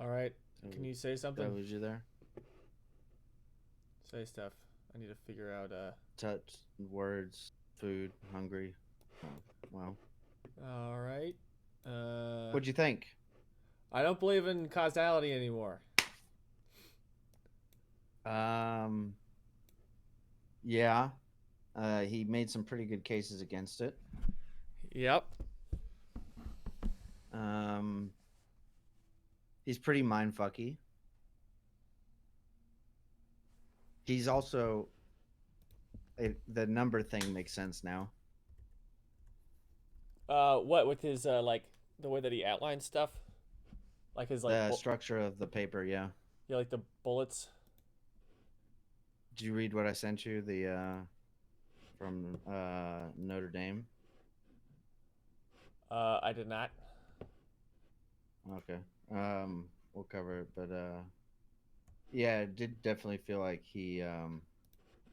All right. Can you say something? Was you there? Say stuff. I need to figure out. Touch, words, food, hungry. Oh, wow. All right. What'd you think? I don't believe in causality anymore. Um, yeah. He made some pretty good cases against it. Yep. He's pretty mindfucky. He's also the number thing makes sense now. What with his like the way that he outlines stuff, like his like The structure of the paper, yeah. yeah, like the bullets. Did you read what I sent you? The from Notre Dame. I did not. Okay. We'll cover it, but yeah, it did definitely feel like he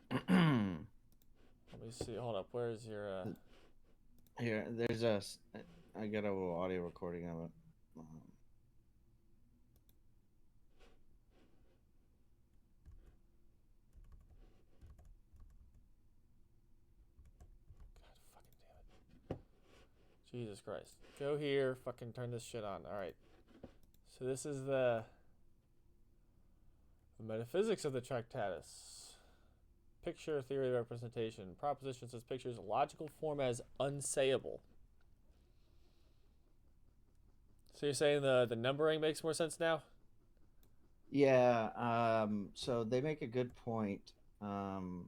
Let me see. Hold up. Where's your? Here, I got a little audio recording of it. God fucking damn it! Jesus Christ! Go here. Fucking turn this shit on. All right. So this is the metaphysics of the Tractatus. Picture theory representation. Proposition says pictures logical form as unsayable. So you're saying the numbering makes more sense now? Yeah. So they make a good point. Hold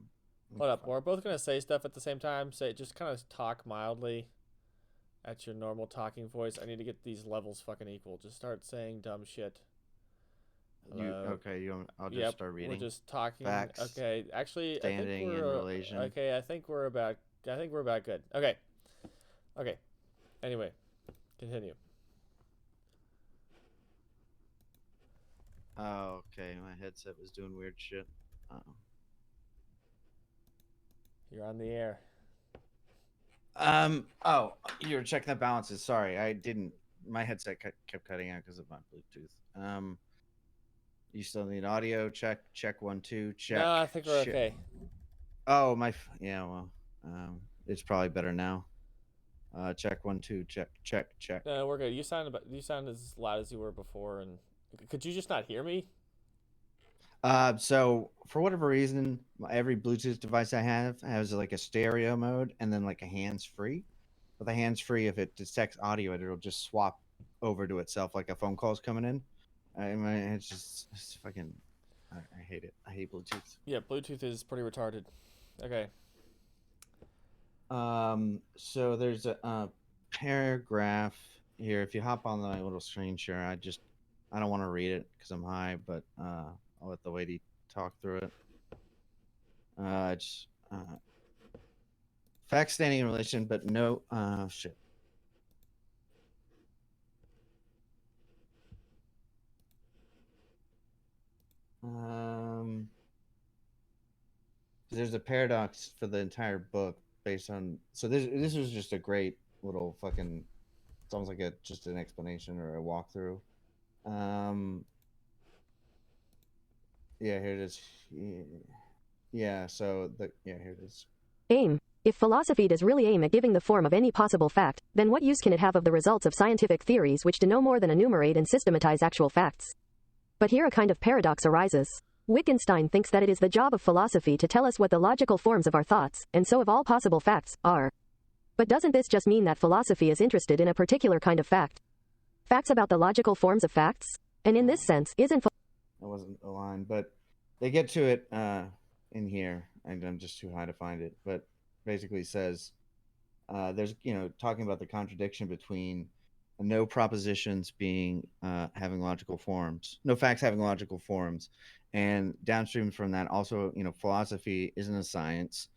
up. We're both gonna say stuff at the same time. Say just kind of talk mildly at your normal talking voice. I need to get these levels fucking equal. Just start saying dumb shit. Okay? I'll just start reading. We're just talking. Facts. Okay. Actually, standing I think we're in relation. okay. I think we're about good. Okay. Okay. Anyway, continue. Oh, okay. My headset was doing weird shit. You're on the air. Oh, you were checking the balances. Sorry, I didn't. My headset kept cutting out because of my Bluetooth. You still need audio. Check 1 2. Check. No, I think we're okay. Oh yeah. Well, it's probably better now. Check 1 2. Check. No, we're good. You sound as loud as you were before, and could you just not hear me? So for whatever reason, every Bluetooth device I have has like a stereo mode and then like a hands-free. With a hands-free, if it detects audio, it'll just swap over to itself like a phone call's coming in. It's fucking. I hate it. I hate Bluetooth. Yeah, Bluetooth is pretty retarded. Okay. So there's a paragraph here. If you hop on the little screen share, I don't want to read it because I'm high, but I'll let the lady talk through it. It's facts standing in relation, but no shit. There's a paradox for the entire book based on. So this was just a great little fucking. It's almost like just an explanation or a walkthrough. Yeah, here it is. Yeah, here it is. Aim. If philosophy does really aim at giving the form of any possible fact, then what use can it have of the results of scientific theories which do no more than enumerate and systematize actual facts? But here a kind of paradox arises. Wittgenstein thinks that it is the job of philosophy to tell us what the logical forms of our thoughts, and so of all possible facts, are. But doesn't this just mean that philosophy is interested in a particular kind of fact? Facts about the logical forms of facts? And in this sense, isn't... That wasn't a line, but they get to it in here, and I'm just too high to find it. But basically says there's, talking about the contradiction between no propositions being having logical forms, no facts having logical forms, and downstream from that also, philosophy isn't a science,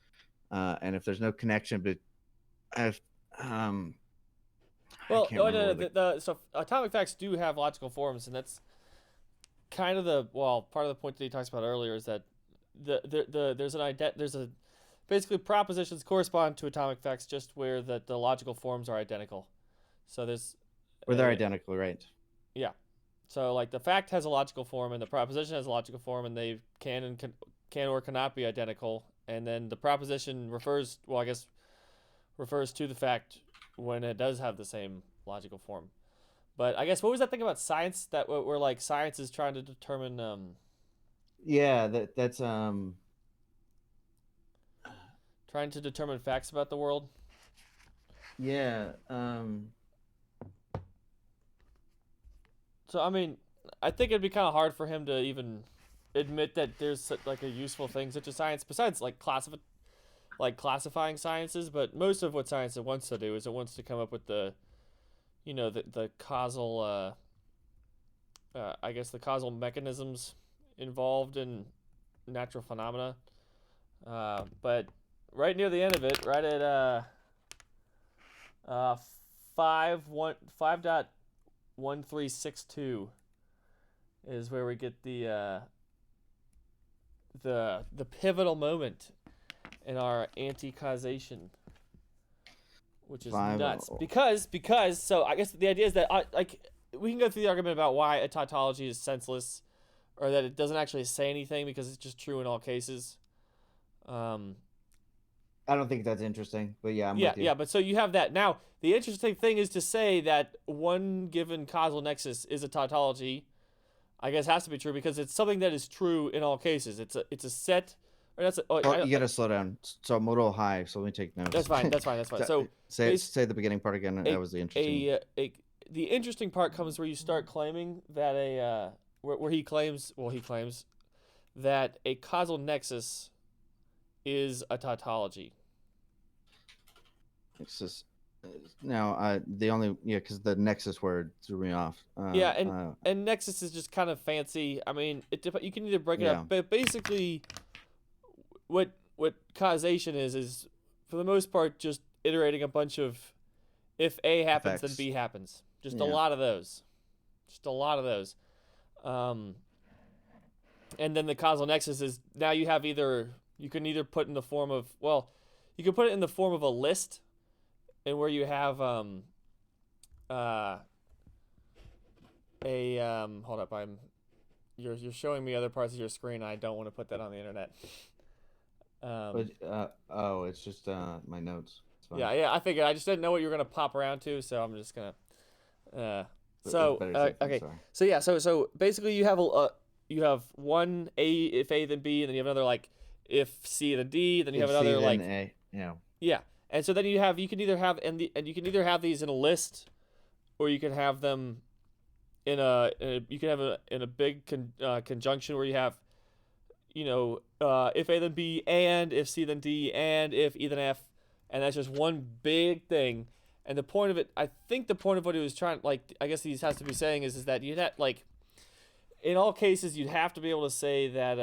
and if there's no connection so atomic facts do have logical forms, and that's kind of part of the point that he talks about earlier is that basically propositions correspond to atomic facts just where the logical forms are identical. So there's where they're identical, right? Yeah. So like the fact has a logical form and the proposition has a logical form, and they can or cannot be identical. And then the proposition refers to the fact when it does have the same logical form. But I guess what was that thing about science that where like science is trying to determine Yeah, that's trying to determine facts about the world? yeah, So I mean, I think it'd be kind of hard for him to even admit that there's like a useful thing such as science besides like classifying sciences. But most of what science wants to do is it wants to come up with the the causal I guess the causal mechanisms involved in natural phenomena. But right near the end of it, right at 5.1362 is where we get the pivotal moment in our anti-causation, which is nuts. Because so I guess the idea is that we can go through the argument about why a tautology is senseless, or that it doesn't actually say anything because it's just true in all cases. I don't think that's interesting, but yeah, I'm with you. Yeah, but so you have that. Now, the interesting thing is to say that one given causal nexus is a tautology. I guess has to be true because it's something that is true in all cases. It's a set. Or that's you gotta slow down. So I'm a little high, so let me take notes. That's fine. So say the beginning part again. That was the interesting. The interesting part comes where you start claiming that where he claims that a causal nexus is a tautology. Nexus. Now, because the nexus word threw me off. And nexus is just kind of fancy. I mean, you can either break it up, but basically, what causation is for the most part just iterating a bunch of if A happens effects. then B happens. Just a lot of those. And then the causal nexus is now you can either put in the form of you can put it in the form of a list, and where you have hold up, you're showing me other parts of your screen. I don't want to put that on the internet. It's just my notes. Yeah, I figured. I just didn't know what you were gonna pop around to, so I'm just gonna. Okay. So basically, you have one A if A then B, and then you have another like if C then D, then you have another like A. Yeah. Yeah, and so then you can either have these in a list, or you can have them in a big conjunction where you have if A then B and if C then D and if E then F, and that's just one big thing. And the point of it, I think the point of what he was trying, I guess he has to be saying is that you'd have, in all cases, you'd have to be able to say that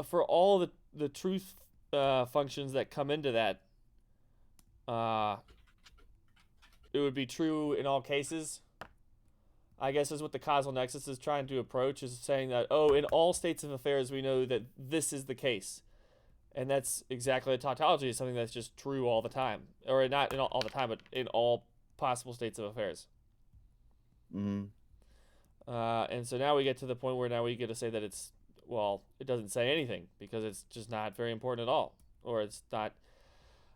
for all the truth functions that come into that, it would be true in all cases. I guess is what the causal nexus is trying to approach, is saying that, in all states of affairs, we know that this is the case. And that's exactly a tautology, is something that's just true all the time. Or not in all the time, but in all possible states of affairs. Mm-hmm. And so now we get to the point where now we get to say that it doesn't say anything, because it's just not very important at all. Or it's not,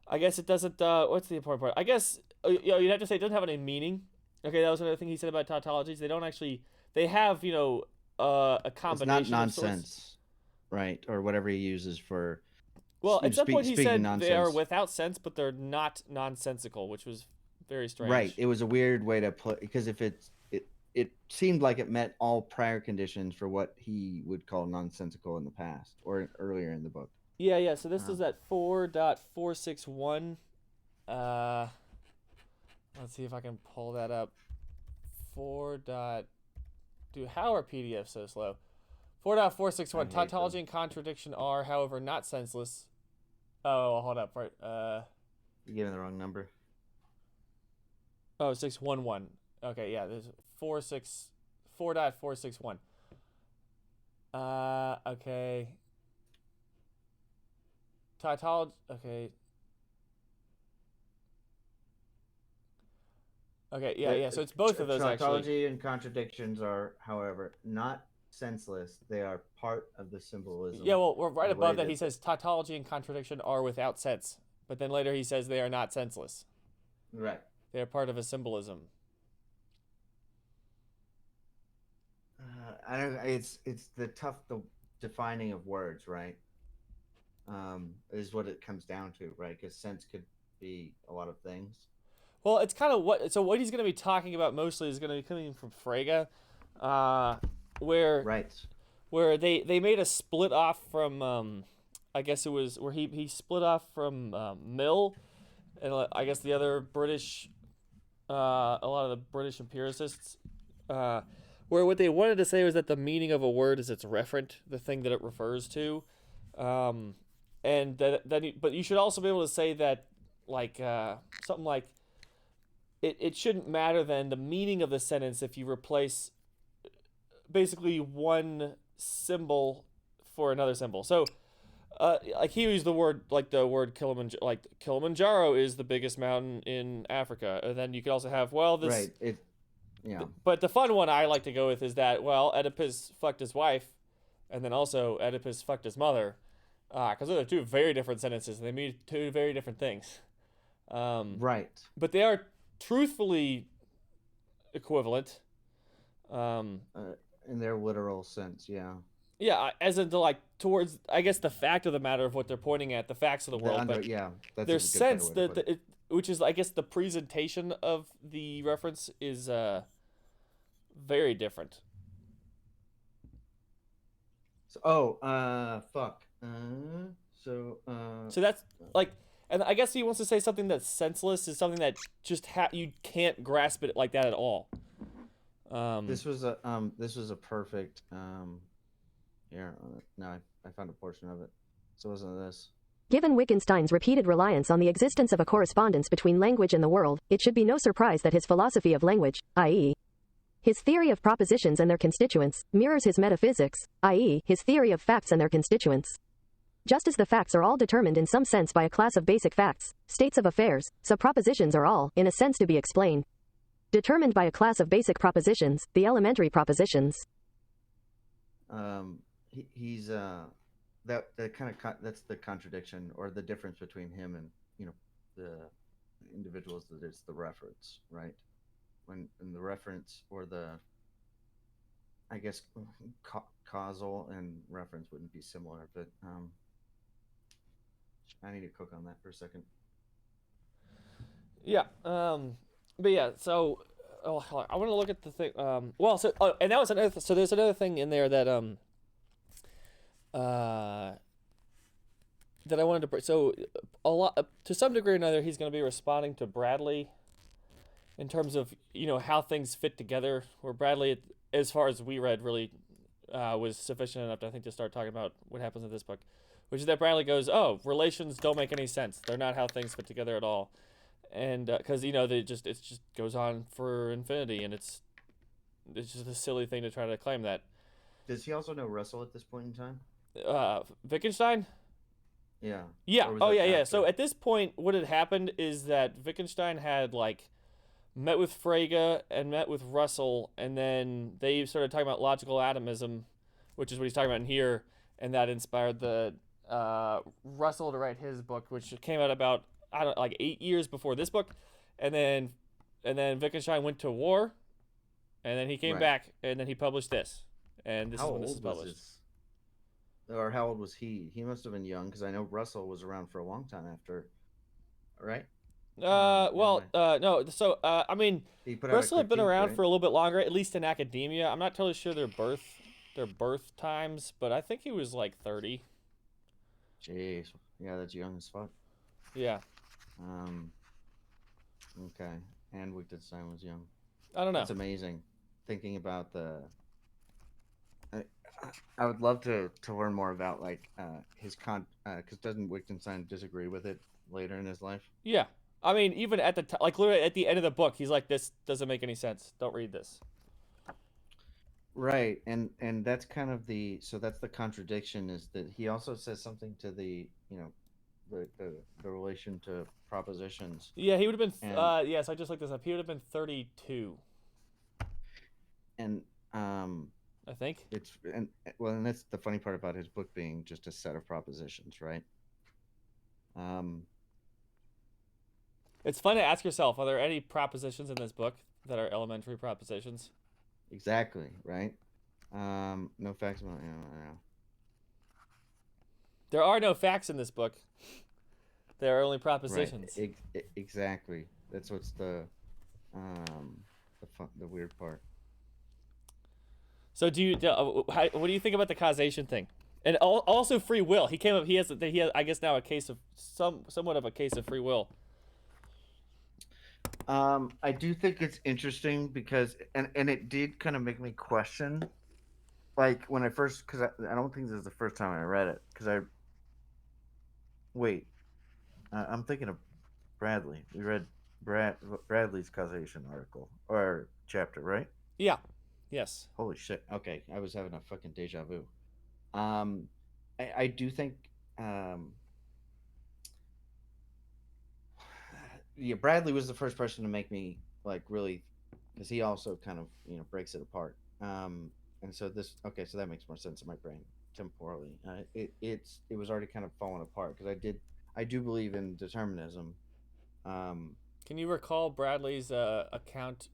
I guess it doesn't, what's the important part? I guess, you'd have to say it doesn't have any meaning. Okay, that was another thing he said about tautologies. They don't actually, they have, a combination it's not nonsense, of sorts. Right? Or whatever he uses for... Well, at some point he said nonsense. they are without sense, but they're not nonsensical, which was very strange. Right. It was a weird way to put, because if it seemed like it met all prior conditions for what he would call nonsensical in the past or earlier in the book. Yeah. So this is at 4.461. Let's see if I can pull that up. How are PDFs so slow? 4.461. Tautology and contradiction are, however, not senseless. Oh, hold up. Right. You're giving the wrong number. 611. Okay, yeah. There's 4.461. Okay. Tautology. Okay. Okay, yeah. So it's both of those actually. Tautology and contradictions are, however, not senseless. They are part of the symbolism. Yeah, well, right above that he says tautology and contradiction are without sense, but then later he says they are not senseless. Right. They are part of a symbolism. I don't. It's the defining of words, right? Is what it comes down to, right? Because sense could be a lot of things. Well, it's kind of what he's going to be talking about mostly is going to be coming from Frege, where they made a split off from I guess it was where he split off from Mill, and I guess the other British a lot of the British empiricists, where what they wanted to say was that the meaning of a word is its referent, the thing that it refers to, and but you should also be able to say that like something like it shouldn't matter then the meaning of the sentence if you replace basically one symbol for another symbol. So like he used the word Kilimanjaro, like Kilimanjaro is the biggest mountain in Africa, and then you could also have this. Right. But the fun one I like to go with is that Oedipus fucked his wife, and then also Oedipus fucked his mother, because those are two very different sentences, and they mean two very different things. Right. But they are truthfully equivalent. In their literal sense, yeah. Yeah, as in towards, I guess, the fact of the matter of what they're pointing at, the facts of the world. But that's their sense which is, I guess, the presentation of the reference is very different. So, So that's like, and I guess he wants to say something that's senseless is something that just you can't grasp it like that at all. This was a perfect here. No, I found a portion of it. So it wasn't this. Given Wittgenstein's repeated reliance on the existence of a correspondence between language and the world, it should be no surprise that his philosophy of language, i.e., his theory of propositions and their constituents, mirrors his metaphysics, i.e., his theory of facts and their constituents. Just as the facts are all determined in some sense by a class of basic facts, states of affairs, so propositions are all, in a sense, to be explained, determined by a class of basic propositions, the elementary propositions. He's that kind of that's the contradiction or the difference between him and the individuals, that it's the reference, right? When in the reference or the, I guess, causal and reference wouldn't be similar, but I need to cook on that for a second. Yeah. But yeah. So, I want to look at the thing. And that was another. So there's another thing in there that that I wanted to bring. So a lot, to some degree or another, he's going to be responding to Bradley in terms of how things fit together. Where Bradley, as far as we read, really was sufficient enough, I think, to start talking about what happens in this book, which is that Bradley goes, "Oh, relations don't make any sense. They're not how things fit together at all," and because it just goes on for infinity, and it's just a silly thing to try to claim that. Does he also know Russell at this point in time? Wittgenstein? Yeah. Yeah. Oh, yeah, yeah. So at this point, what had happened is that Wittgenstein had met with Frege and met with Russell, and then they started talking about logical atomism, which is what he's talking about in here, and that inspired the Russell to write his book, which came out about 8 years before this book, and then Wittgenstein went to war, and then he came back, and then he published this, and this is when this is published. Or how old was he? He must have been young, because I know Russell was around for a long time after, right? No. So, I mean, Russell had been around right? for a little bit longer, at least in academia. I'm not totally sure their birth times, but I think he was 30. Jeez, yeah, that's young as fuck. Yeah. Okay, and Wittgenstein was young. I don't know. That's amazing. Thinking about I would love to learn more about his because doesn't Wittgenstein disagree with it later in his life? Yeah, I mean, even at the literally at the end of the book, he's like, "This doesn't make any sense. Don't read this." Right, and that's kind of that's the contradiction, is that he also says something to the the relation to propositions. Yeah, he would have been. And Yes, I just looked this up. He would have been 32, and I think. and that's the funny part about his book being just a set of propositions, right? It's fun to ask yourself: are there any propositions in this book that are elementary propositions? Exactly, right? No facts about There are no facts in this book. There are only right. Propositions. Exactly. That's what's the weird part. So what do you think about the causation thing? And also free will. He came up. He has. I guess now a case of somewhat of a case of free will. I do think it's interesting because and it did kind of make me question, like when I first, because I don't think this is the first time I read it, because wait, I'm thinking of Bradley. We read Bradley's causation article or chapter, right? Yeah. Yes. Holy shit. Okay, I was having a fucking deja vu. Um, I do think, um, yeah, Bradley was the first person to make me like really, because he also kind of breaks it apart. And so so that makes more sense in my brain temporally. It was already kind of falling apart because I do believe in determinism. Can you recall Bradley's account?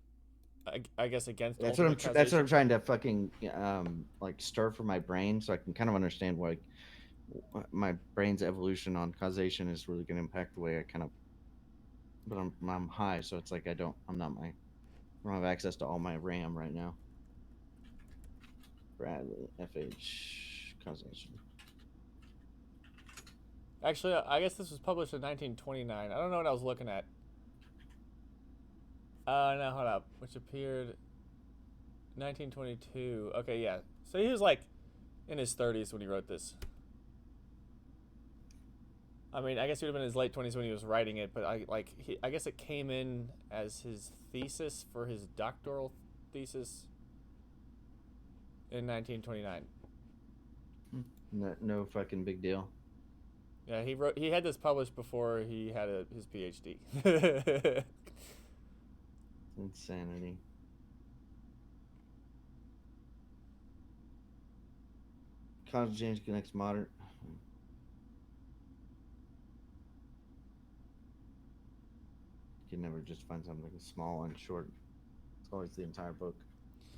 I guess against That's ultimate that's what causation. I'm trying to fucking like stir for my brain so I can kind of understand why my brain's evolution on causation is really going to impact the way I kind of. But I'm high, so it's like I'm not I don't have access to all my RAM right now. Bradley FH causation. Actually, I guess this was published in 1929. I don't know what I was looking at. No, hold up. Which appeared 1922. Okay, yeah. So he was like in his 30s when he wrote this. I mean, I guess he would have been in his late 20s when he was writing it, but I guess it came in as his thesis for his doctoral thesis in 1929. No fucking big deal. Yeah, he had this published before he had his PhD. Insanity. Causal change connects modern. You can never just find something small and short. It's always the entire book.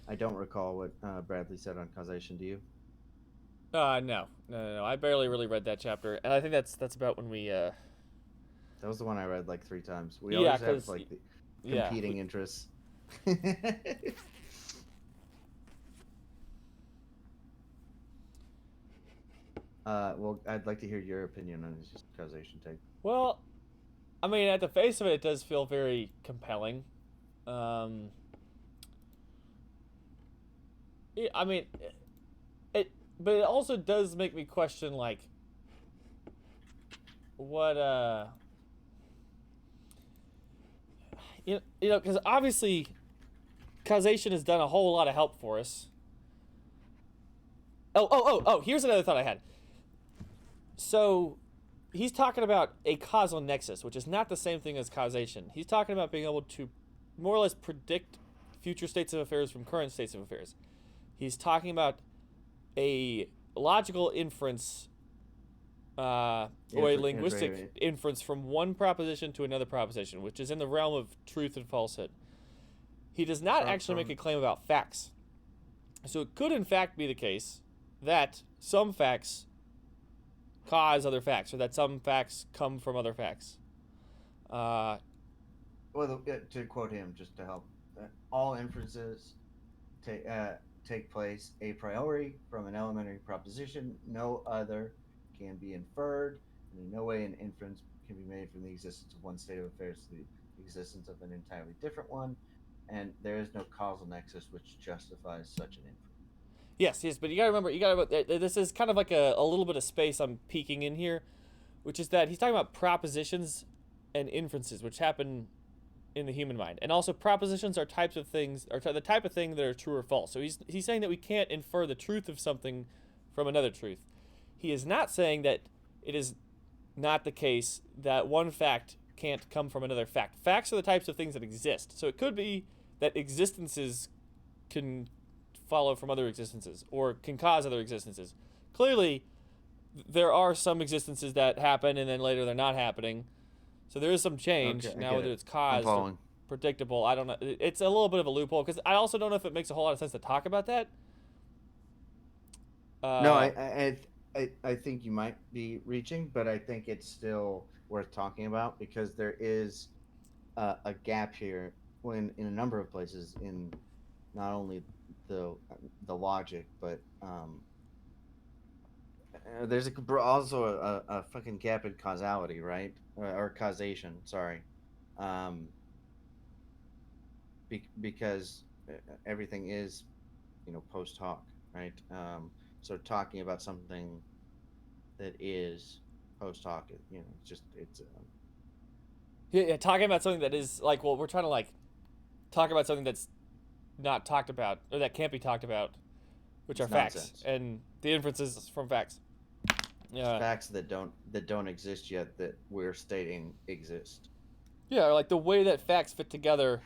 I don't recall what Bradley said on causation. Do you? No. I barely really read that chapter, and I think that's about when we. That was the one I read like 3 times. We Yeah, always have 'cause like the yeah, competing interests. Well, I'd like to hear your opinion on his causation take. Well, I mean, at the face of it, it does feel very compelling. Um, I mean, but it also does make me question, like, what, because obviously, causation has done a whole lot of help for us. Oh, here's another thought I had. So, he's talking about a causal nexus, which is not the same thing as causation. He's talking about being able to more or less predict future states of affairs from current states of affairs. He's talking about a logical inference or a linguistic inference from one proposition to another proposition, which is in the realm of truth and falsehood. He does not actually make a claim about facts. So it could in fact be the case that some facts cause other facts, or that some facts come from other facts. Well, to quote him, just to help, all inferences take place a priori from an elementary proposition. No other can be inferred, and in no way an inference can be made from the existence of one state of affairs to the existence of an entirely different one, and there is no causal nexus which justifies such an inference. Yes, but you gotta remember, this is kind of like a little bit of space I'm peeking in here, which is that he's talking about propositions and inferences, which happen in the human mind. And also propositions are types of things, or the type of thing that are true or false. So he's saying that we can't infer the truth of something from another truth. He is not saying that it is not the case that one fact can't come from another fact. Facts are the types of things that exist. So it could be that existences can follow from other existences or can cause other existences. Clearly, there are some existences that happen and then later they're not happening. So there is some change. Okay, I Now, get whether it. it's I'm caused or following. predictable, I don't know. It's a little bit of a loophole because I also don't know if it makes a whole lot of sense to talk about that. No, Uh, I think you might be reaching, but I think it's still worth talking about because there is a gap here when in a number of places in not only the logic, but there's also a fucking gap in causality, right? Or causation, sorry. Um, because everything is, post hoc, right? So talking about something that is post hoc, it's just yeah, talking about something that is like, well, we're trying to like talk about something that's not talked about or that can't be talked about, which it's are facts nonsense. and the inferences from facts. Yeah, Facts that don't exist yet that we're stating exist. yeah, or like the way that facts fit together,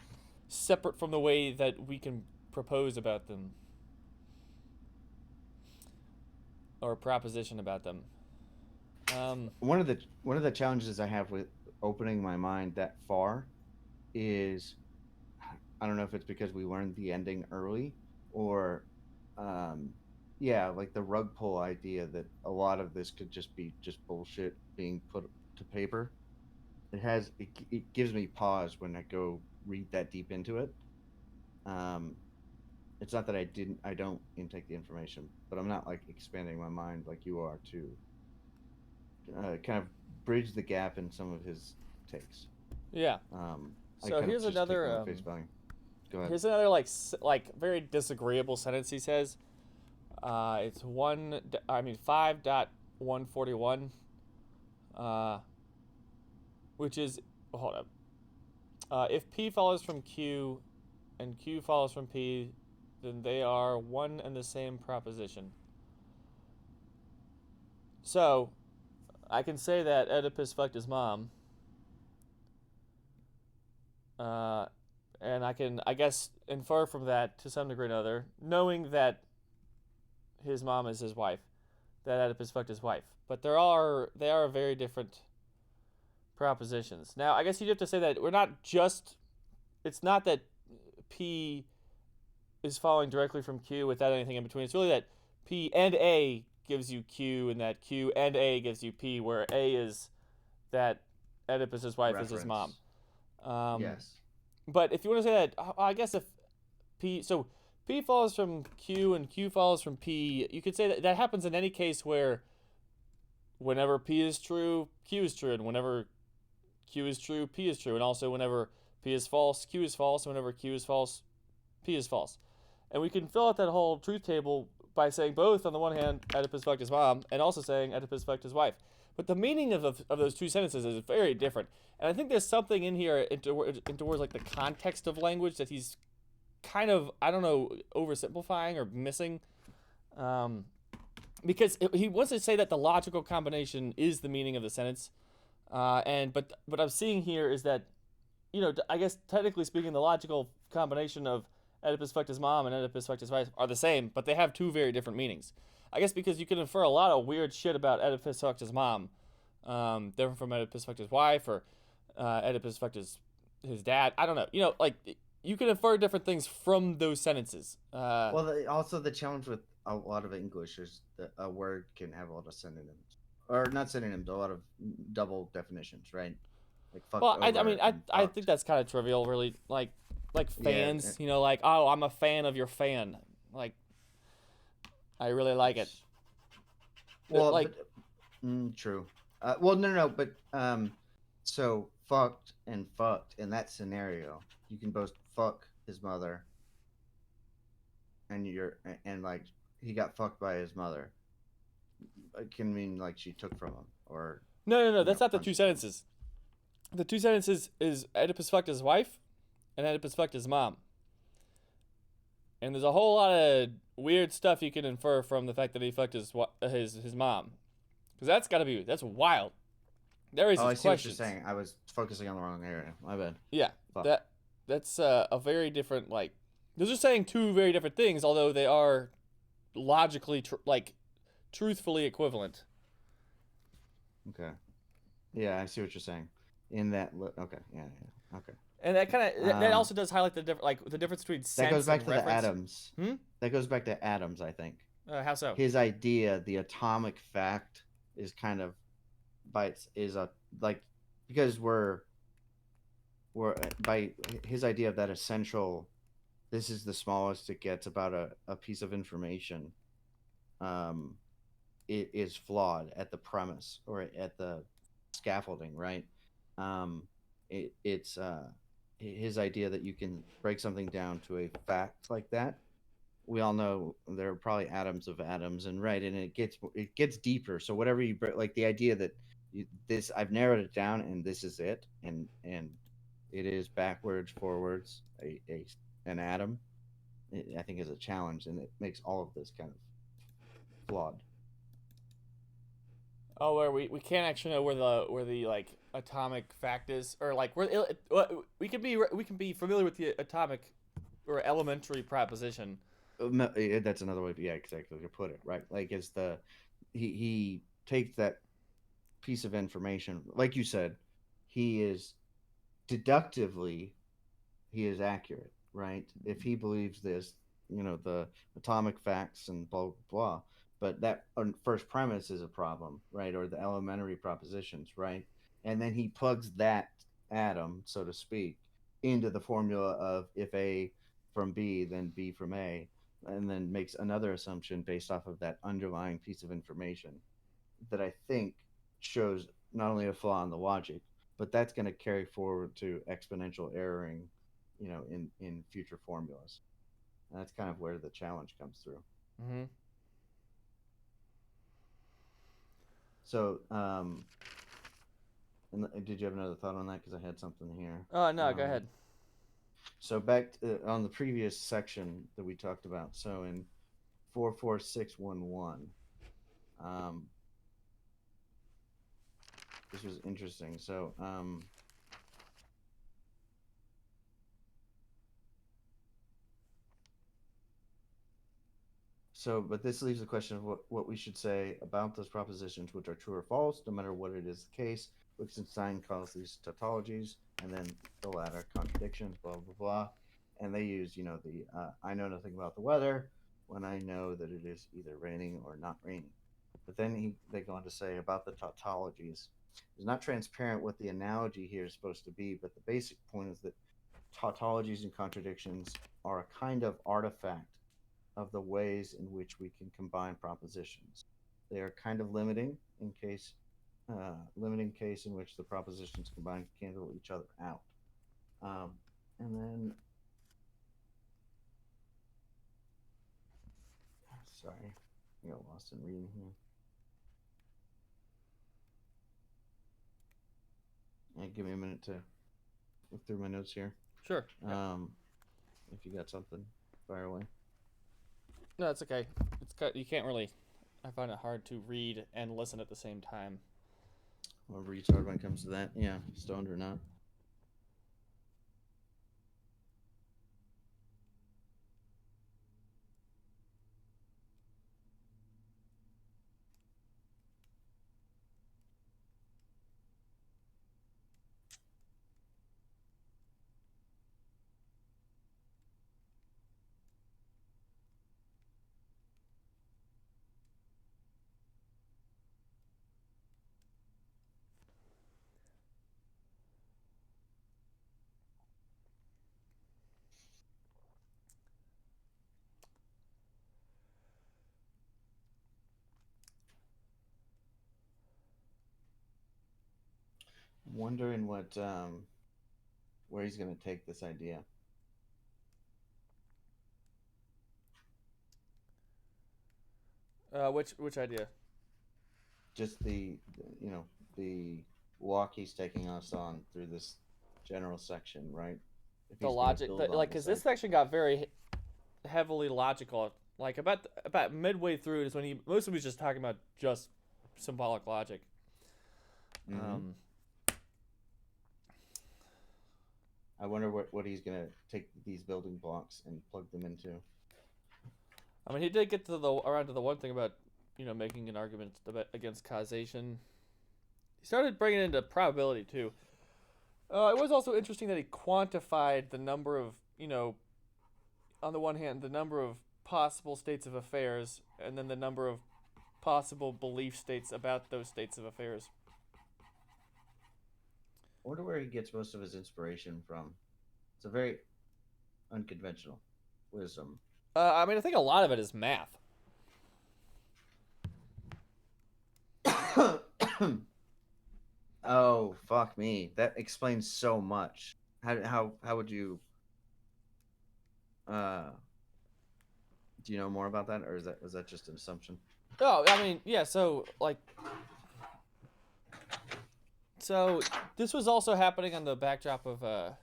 separate from the way that we can propose about them or proposition about them. One of the challenges I have with opening my mind that far is I don't know if it's because we learned the ending early or um yeah, like the rug pull idea that a lot of this could just be just bullshit being put to paper. It gives me pause when I go read that deep into it. Um it's not that I don't intake the information, but I'm not like expanding my mind like you are to kind of bridge the gap in some of his takes. Yeah. Um, I So kind of just take them at face value. Go ahead. here's another like very disagreeable sentence he says. It's 5.141, which is hold up. If P follows from Q and Q follows from P, then they are one and the same proposition. So I can say that Oedipus fucked his mom, uh, and I can, I guess, infer from that to some degree or another, knowing that his mom is his wife, that Oedipus fucked his wife. But they are very different propositions. Now, I guess you'd have to say that we're not just. It's not that P is following directly from Q without anything in between. It's really that P and A gives you Q, and that Q and A gives you P, where A is that Oedipus's wife is his mom. Yes. But if you want to say that, I guess if P, so P follows from Q and Q follows from P, you could say that that happens in any case where whenever P is true, Q is true, and whenever Q is true, P is true, and also whenever P is false, Q is false, and whenever Q is false, P is false. And we can fill out that whole truth table by saying both, on the one hand, Oedipus fucked his mom, and also saying Oedipus fucked his wife. But the meaning of those two sentences is very different. And I think there's something in here in towards like the context of language that he's kind of, I don't know, oversimplifying or missing. Because he wants to say that the logical combination is the meaning of the sentence. But what I'm seeing here is that, I guess technically speaking, the logical combination of Oedipus fucked his mom and Oedipus fucked his wife are the same, but they have two very different meanings. I guess because you can infer a lot of weird shit about Oedipus fucked his mom, different from Oedipus fucked his wife or Oedipus fucked his dad. I don't know. Like you can infer different things from those sentences. Well, also the challenge with a lot of English is that a word can have a lot of synonyms, or not synonyms, a lot of double definitions, right? Like fucked Well, I over mean, and I fucked. think that's kind of trivial, really. Like Yeah, fans, like, oh, I'm a fan of your fan. Like, I really like it. well, Like, true. Well, no, but so fucked and fucked in that scenario, you can both fuck his mother, and like he got fucked by his mother. It can mean like she took from him, or no, that's not the two punched him. sentences. The two sentences is Oedipus fucked his wife, and Oedipus fucked his mom. And there's a whole lot of weird stuff you can infer from the fact that he fucked his mom, because that's wild. There is Oh, I these see what you're questions. saying. I was focusing on the wrong area. My bad. Yeah, Fuck. that's a very different like. Those are saying two very different things, although they are logically truthfully equivalent. Okay. Yeah, I see what you're saying. In that, okay, yeah, yeah, okay. And that kind of that Um, also does highlight the the difference between that goes sense back and to the reference. atoms. Hmm. That goes back to atoms, I think. How so? His idea, the atomic fact, is kind of is a like because we're by his idea of that essential. This is the smallest it gets about a piece of information. Um, it is flawed at the premise or at the scaffolding, right? Um, it's his idea that you can break something down to a fact like that. We all know there are probably atoms of atoms, and right, and it gets deeper. So whatever you like, the idea that this I've narrowed it down, and this is it, and it is backwards, forwards, an atom. I think is a challenge, and it makes all of this kind of flawed. Oh, where we can't actually know where the like atomic fact is, or like we can be familiar with the atomic or elementary proposition. That's another way, yeah, exactly to put it, right? Like, it's he takes that piece of information, like you said, he is deductively he is accurate, right? If he believes this, the atomic facts and blah blah blah. But that first premise is a problem, right? Or the elementary propositions, right? And then he plugs that atom, so to speak, into the formula of if A from B, then B from A, and then makes another assumption based off of that underlying piece of information that I think shows not only a flaw in the logic, but that's going to carry forward to exponential erroring, in future formulas. And that's kind of where the challenge comes through. Mm-hmm. So, and did you have another thought on that? Because I had something here. Oh no, go ahead. So back on the previous section that we talked about. So in 44611, this was interesting. But this leaves the question of what we should say about those propositions, which are true or false, no matter what it is the case. Wittgenstein calls these tautologies, and then the latter contradictions, blah, blah, blah. And they use, I know nothing about the weather when I know that it is either raining or not raining. But then they go on to say about the tautologies. It's not transparent what the analogy here is supposed to be, but the basic point is that tautologies and contradictions are a kind of artifact of the ways in which we can combine propositions. They are kind of limiting case in which the propositions combined cancel each other out. And then, sorry, I got lost in reading here. Give me a minute to look through my notes here. Sure. If you got something, fire away. No, it's okay. You can't really. I find it hard to read and listen at the same time. Well, retard when it comes to that. Yeah, stoned or not. I'm wondering where he's going to take this idea. Which idea? Just the walk he's taking us on through this general section, right? If The he's gonna logic, build on like, because this section got very heavily logical. Like about midway through is when most of he was just talking about just symbolic logic. Mhm. I wonder what he's gonna take these building blocks and plug them into. I mean, he did get to around to the one thing about, making an argument against causation. He started bringing it into probability too. It was also interesting that he quantified the number of, on the one hand, the number of possible states of affairs, and then the number of possible belief states about those states of affairs. I wonder where he gets most of his inspiration from. It's a very unconventional wisdom. I mean, I think a lot of it is math. Oh, fuck me. That explains so much. How would you uh do you know more about that, or was that just an assumption? Oh, I mean, yeah. So this was also happening on the backdrop of. I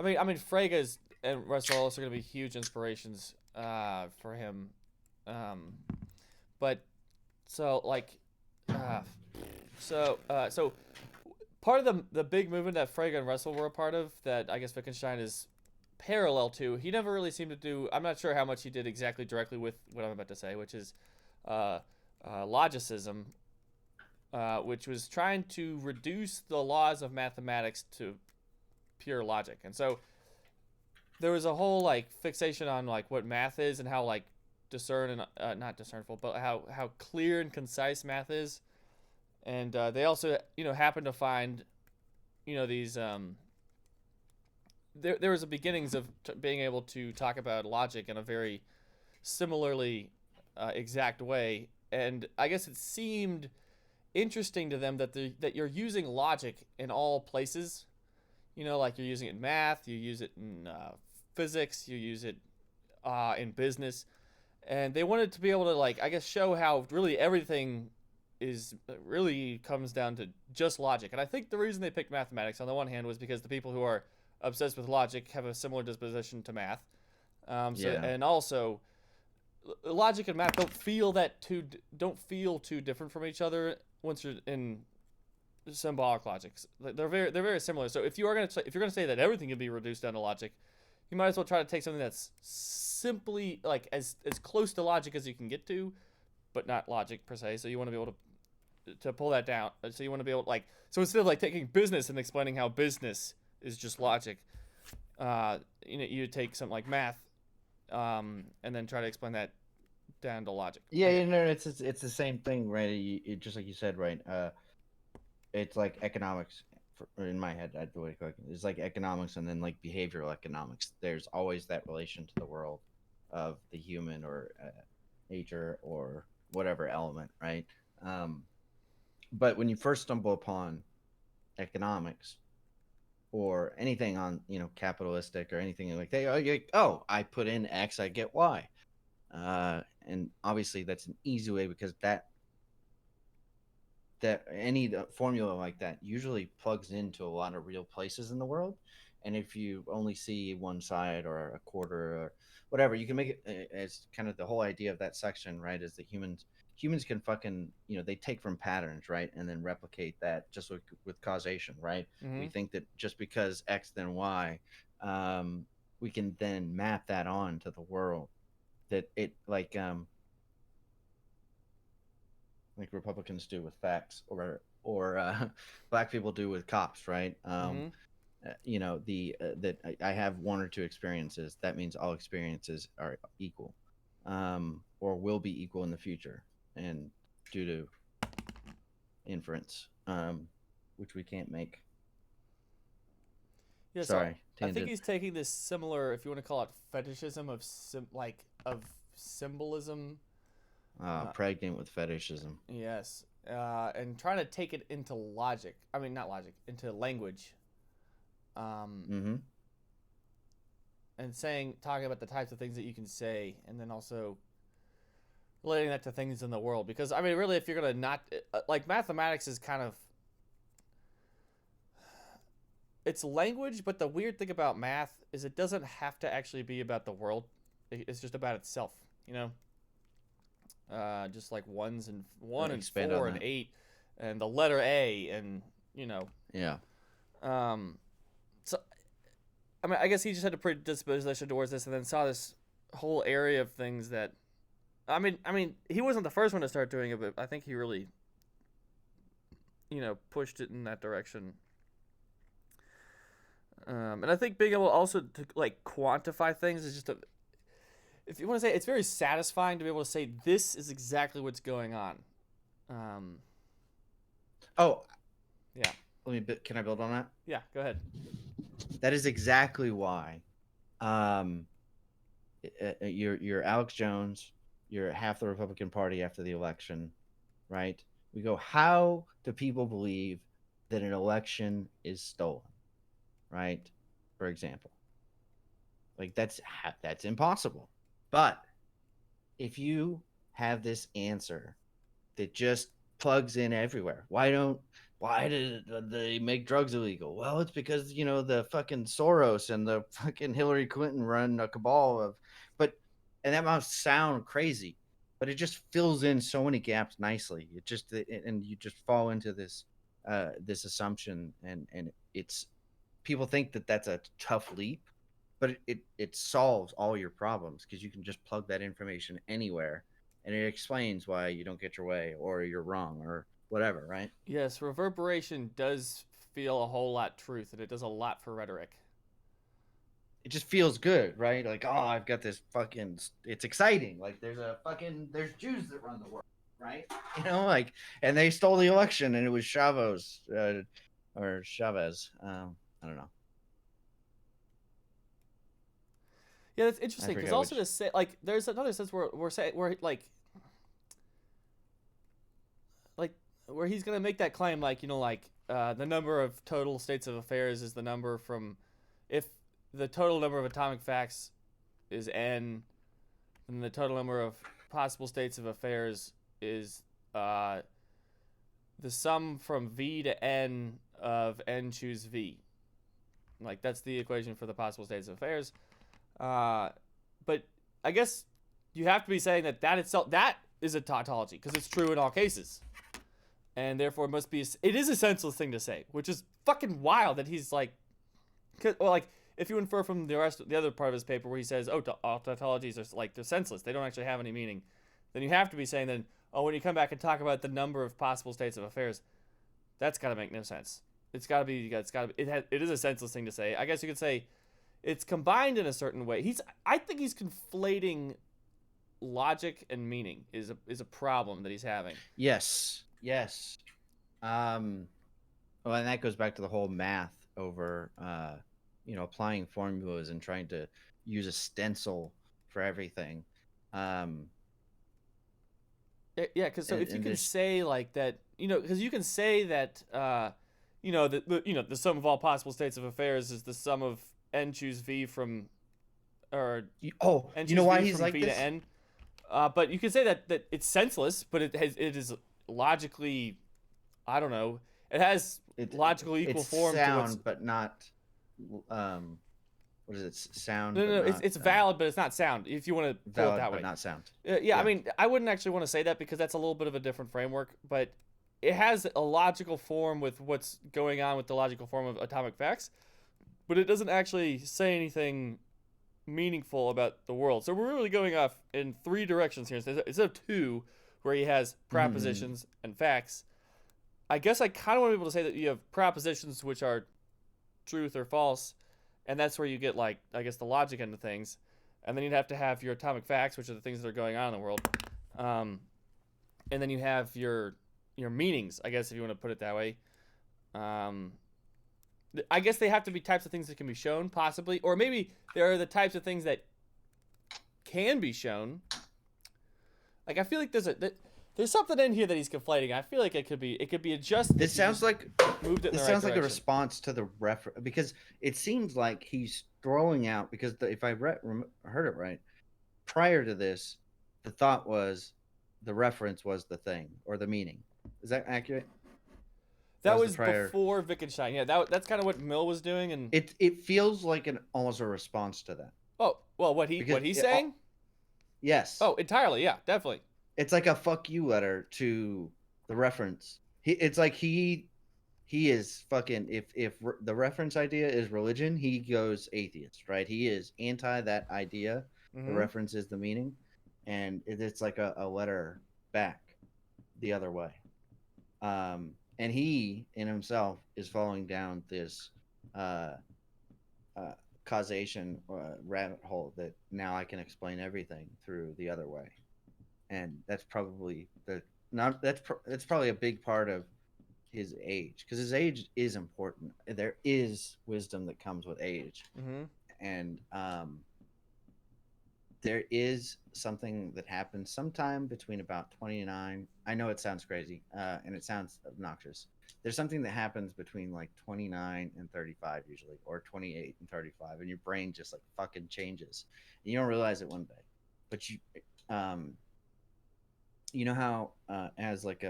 mean, Frege's and Russell are also going to be huge inspirations for him. But so like, uh, so part of the big movement that Frege and Russell were a part of, that I guess Wittgenstein is parallel to. He never really seemed to do. I'm not sure how much he did exactly directly with what I'm about to say, which is logicism, which was trying to reduce the laws of mathematics to pure logic. And so there was a whole like fixation on like what math is and how like discern and not discernible, but how clear and concise math is. And they also happened to find these there was a beginnings of being able to talk about logic in a very similarly exact way. And I guess it seemed interesting to them that you're using logic in all places. Like you're using it in math, you use it in physics, you use it in business, and they wanted to be able to like I guess show how really everything is really comes down to just logic. And I think the reason they picked mathematics on the one hand was because the people who are obsessed with logic have a similar disposition to math. Yeah. And also logic and math don't feel too different from each other once you're in symbolic logic. They're very similar. So if you're gonna say that everything can be reduced down to logic, you might as well try to take something that's simply like as close to logic as you can get to, but not logic per se. So you want to be able to pull that down. So you want to be able to, like, so instead of like taking business and explaining how business is just logic, you take something like math, and then try to explain that down to logic. Yeah, it's the same thing, right? Just like you said, right? It's like economics in my head. It's like economics and then like behavioral economics. There's always that relation to the world of the human or nature or whatever element, right? But when you first stumble upon economics or anything on capitalistic or anything like that, you're like, oh, I put in X, I get Y, and obviously that's an easy way because that any formula like that usually plugs into a lot of real places in the world. And if you only see one side or a quarter or whatever, you can make it as kind of the whole idea of that section, right? Is that humans can fucking they take from patterns, right, and then replicate that just with causation, right? Mm-hmm. We think that just because X then Y, we can then map that on to the world, that it like Republicans do with facts, or black people do with cops, right? Mm-hmm. That I have one or two experiences. That means all experiences are equal, or will be equal in the future, and due to inference, which we can't make. Yeah, Sorry, so I think he's taking this similar, if you want to call it fetishism of symbolism. Pregnant with fetishism. Yes, and trying to take it into logic. I mean, not logic, into language. Mm-hmm. And talking about the types of things that you can say, and then also relating that to things in the world. Because I mean, really, if you're gonna not like mathematics is kind of it's language, but the weird thing about math is it doesn't have to actually be about the world. It's just about itself. Just like one and 4 and 8. and the letter A, and Yeah. So I mean, I guess he just had a predisposition towards this, and then saw this whole area of things that, I mean, he wasn't the first one to start doing it, but I think he really, pushed it in that direction. And I think being able also to like quantify things is just if you want to say, it's very satisfying to be able to say this is exactly what's going on. Oh, Yeah. Can I build on that? Yeah, go ahead. That is exactly why. You're Alex Jones. You're half the Republican Party after the election, right? We go, how do people believe that an election is stolen, right? For example, like that's impossible. But if you have this answer that just plugs in everywhere, why did they make drugs illegal? Well, it's because the fucking Soros and the fucking Hillary Clinton run a cabal of, and that must sound crazy, but it just fills in so many gaps nicely. And you just fall into this this assumption, and it's people think that that's a tough leap, but it solves all your problems because you can just plug that information anywhere, and it explains why you don't get your way or you're wrong or whatever, right? Yes, reverberation does feel a whole lot truth, and it does a lot for rhetoric. It just feels good, right? Like, oh, I've got this fucking, it's exciting. Like there's Jews that run the world, right? Like, and they stole the election, and it was Chavez. I don't know. Yeah, that's interesting because also to say, like, there's another sense where we're saying where he's gonna make that claim, like, the number of total states of affairs is the number from, if the total number of atomic facts is n, then the total number of possible states of affairs is the sum from v to n of n choose v. Like, that's the equation for the possible states of affairs. But I guess you have to be saying that itself, that is a tautology, because it's true in all cases. And therefore it is a senseless thing to say, which is fucking wild that he's like, if you infer from the other part of his paper where he says, all tautologies are like, they're senseless, they don't actually have any meaning, then you have to be saying then, when you come back and talk about the number of possible states of affairs, that's got to make no sense. It is a senseless thing to say. I guess you could say it's combined in a certain way. I think he's conflating logic and meaning is a problem that he's having. Yes. Well, and that goes back to the whole math over applying formulas and trying to use a stencil for everything. Because if you can say like that, because you can say that the sum of all possible states of affairs is the sum of n choose v from, or n choose why he's like v this? to n. But you can say that it's senseless, but it is logically, I don't know, it has logical equal form sound, to but not what is it, sound? No, it's valid, but it's not sound, if you want to put it that way. But not sound. Yeah, I mean, I wouldn't actually want to say that because that's a little bit of a different framework, but it has a logical form with what's going on with the logical form of atomic facts, but it doesn't actually say anything meaningful about the world. So we're really going off in three directions here instead of two, where he has propositions and facts. I guess I kind of want to be able to say that you have propositions which are truth or false, and that's where you get, like, I guess, the logic end of things. And then you'd have to have your atomic facts, which are the things that are going on in the world. And then you have your meanings, I guess, if you want to put it that way. I guess they have to be types of things that can be shown, possibly. Or maybe there are the types of things that can be shown. Like, I feel like there's something in here that he's conflating. I feel like it could be adjusted. This sounds like moved it in the right like direction. a response to the reference, because it seems like he's throwing out, because if I heard it right, prior to this, the thought was the reference was the thing or the meaning. Is that accurate? That was before Wittgenstein. Yeah, that's kind of what Mill was doing, and it feels like almost a response to that. Oh, well, what he's saying? Yes. Oh, entirely. Yeah, definitely. It's like a fuck you letter to the reference. It's like he is fucking the reference idea is religion, he goes atheist, right? He is anti that idea. The Mm-hmm. reference is the meaning, and it's like a letter back the other way. And he in himself is falling down this uh, uh, causation rabbit hole that now I can explain everything through the other way, and that's probably the not that's probably a big part of his age, because his age is important. There is wisdom that comes with age, Mm-hmm. and there is something that happens sometime between about 29. I know it sounds crazy, and it sounds obnoxious. There's something that happens between like 29 and 35 usually, or 28 and 35, and your brain just like fucking changes. And you don't realize it one day, but um, you know how as like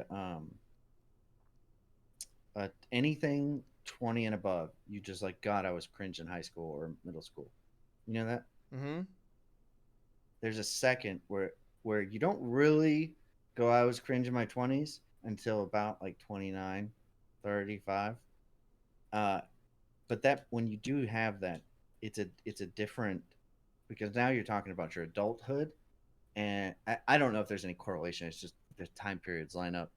anything 20 and above, you just like, God, I was cringe in high school or middle school. You know that? Mm-hmm. There's a second where you don't really go, I was cringe in my 20s until about like 29, 35. Uh, but that when you do have that, it's a different, because now you're talking about your adulthood, and I don't know if there's any correlation. It's just the time periods line up,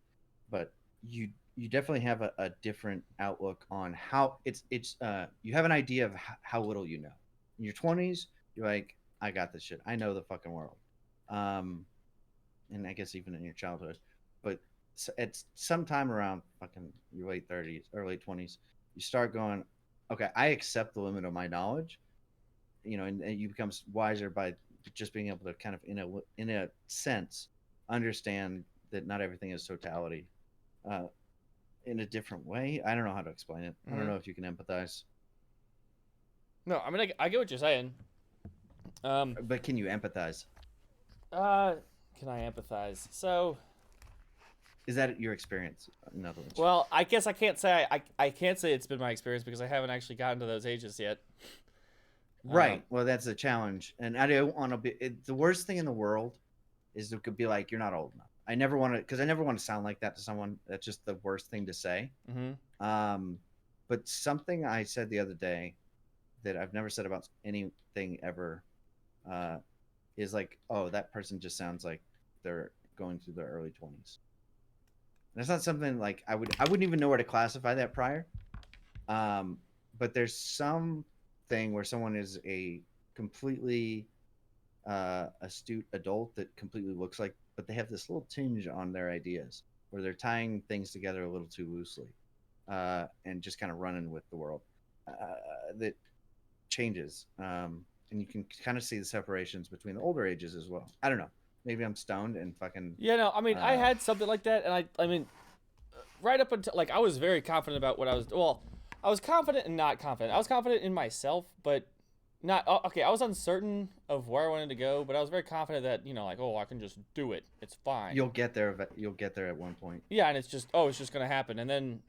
but you definitely have a different outlook on how it's you have an idea of how little you know. In your 20s, you're like, I got this shit. I know the fucking world. Um, and I guess even in your childhood, but it's sometime around fucking your late 30s or late 20s, you start going, okay, I accept the limit of my knowledge, and you become wiser by just being able to kind of in a sense understand that not everything is totality, uh, in a different way. I don't know how to explain it. I don't Mm-hmm. know if you can empathize, No, I mean I get what you're saying. Um, but can you empathize? uh, can I empathize? So, Is that your experience? In other words, well, I guess I can't say I can't say it's been my experience because I haven't actually gotten to those ages yet. right? Well, that's a challenge, and I don't want to be. The worst thing in the world is it could be like, you're not old enough. I never want to, because I never want to sound like that to someone. That's just the worst thing to say. Mm-hmm. But something I said the other day that I've never said about anything ever, uh, is like, oh, that person just sounds like they're going through their early 20s. That's not something like I wouldn't even know where to classify that prior. Um, but there's some thing where someone is a completely astute adult that completely looks like, but they have this little tinge on their ideas where they're tying things together a little too loosely, and just kind of running with the world, that changes. And you can kind of see the separations between the older ages as well. I don't know. Maybe I'm stoned and fucking. Yeah, no, I mean I Uh, had something like that, and I mean, right up until like I was very confident about what I was. Well, I was confident and not confident. I was confident in myself, but not okay. I was uncertain of where I wanted to go, but I was very confident that like, oh, I can just do it. It's fine. you'll get there. You'll get there at one point. Yeah, and it's just it's just gonna happen, and then